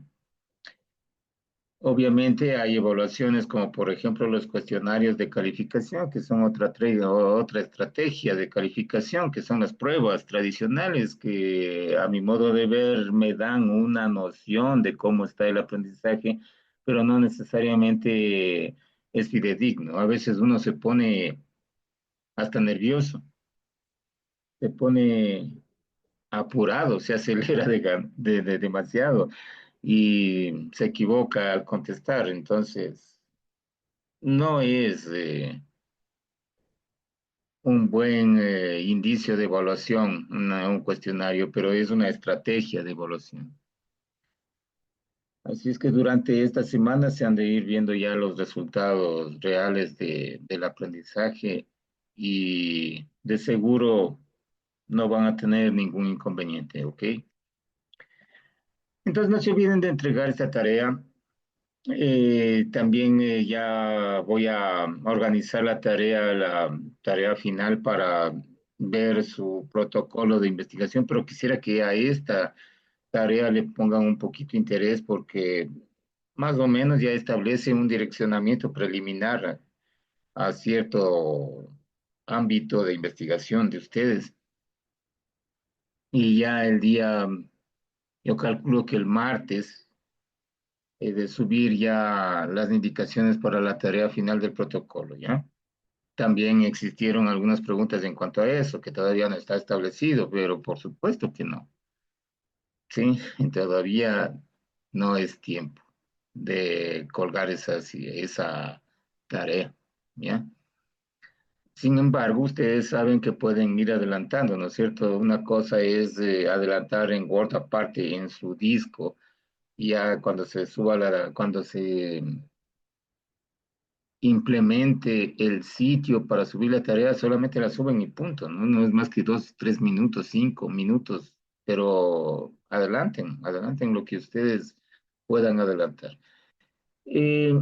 Obviamente hay evaluaciones como por ejemplo los cuestionarios de calificación, que son otra estrategia de calificación, que son las pruebas tradicionales que a mi modo de ver me dan una noción de cómo está el aprendizaje, pero no necesariamente es fidedigno. A veces uno se pone hasta nervioso, se pone apurado, se acelera de demasiado y se equivoca al contestar. Entonces, no es un buen indicio de evaluación, un cuestionario, pero es una estrategia de evaluación. Así es que durante esta semana se han de ir viendo ya los resultados reales del aprendizaje y de seguro no van a tener ningún inconveniente, ¿ok? Entonces no se olviden de entregar esta tarea. También ya voy a organizar la tarea final para ver su protocolo de investigación, pero quisiera que a esta tarea le pongan un poquito interés porque más o menos ya establece un direccionamiento preliminar a cierto ámbito de investigación de ustedes. Y ya el día, yo calculo que el martes de subir ya las indicaciones para la tarea final del protocolo, ¿ya? También existieron algunas preguntas en cuanto a eso, que todavía no está establecido, pero por supuesto que no, ¿sí? Todavía no es tiempo de colgar esa tarea, ¿ya? Sin embargo, ustedes saben que pueden ir adelantando, ¿no es cierto? Una cosa es adelantar en Word aparte en su disco y ya cuando se suba cuando se implemente el sitio para subir la tarea, solamente la suben y punto, ¿no? No es más que 2, 3 minutos, 5 minutos, pero adelanten lo que ustedes puedan adelantar. Eh,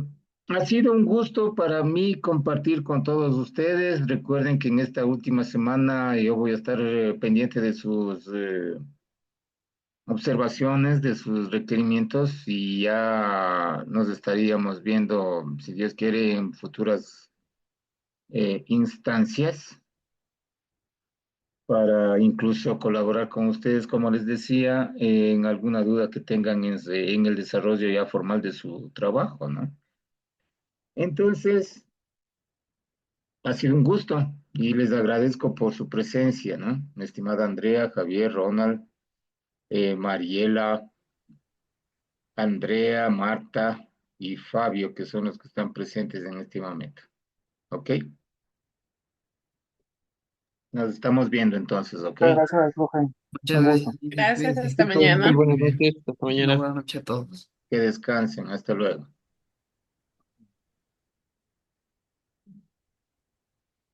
Ha sido un gusto para mí compartir con todos ustedes. Recuerden que en esta última semana yo voy a estar pendiente de sus observaciones, de sus requerimientos y ya nos estaríamos viendo, si Dios quiere, en futuras instancias para incluso colaborar con ustedes, como les decía, en alguna duda que tengan en el desarrollo ya formal de su trabajo, ¿no? Entonces, ha sido un gusto y les agradezco por su presencia, ¿no? Mi estimada Andrea, Javier, Ronald, Mariela, Andrea, Marta y Fabio, que son los que están presentes en este momento. ¿Ok? Nos estamos viendo entonces, ¿ok? Muchas gracias, profe. Muchas Un gracias, gusto. Jenny, Gracias, cuídese. hasta Listo, muy mañana. buenas noches, hasta Una mañana. buena noche a todos. Que descansen. Hasta luego.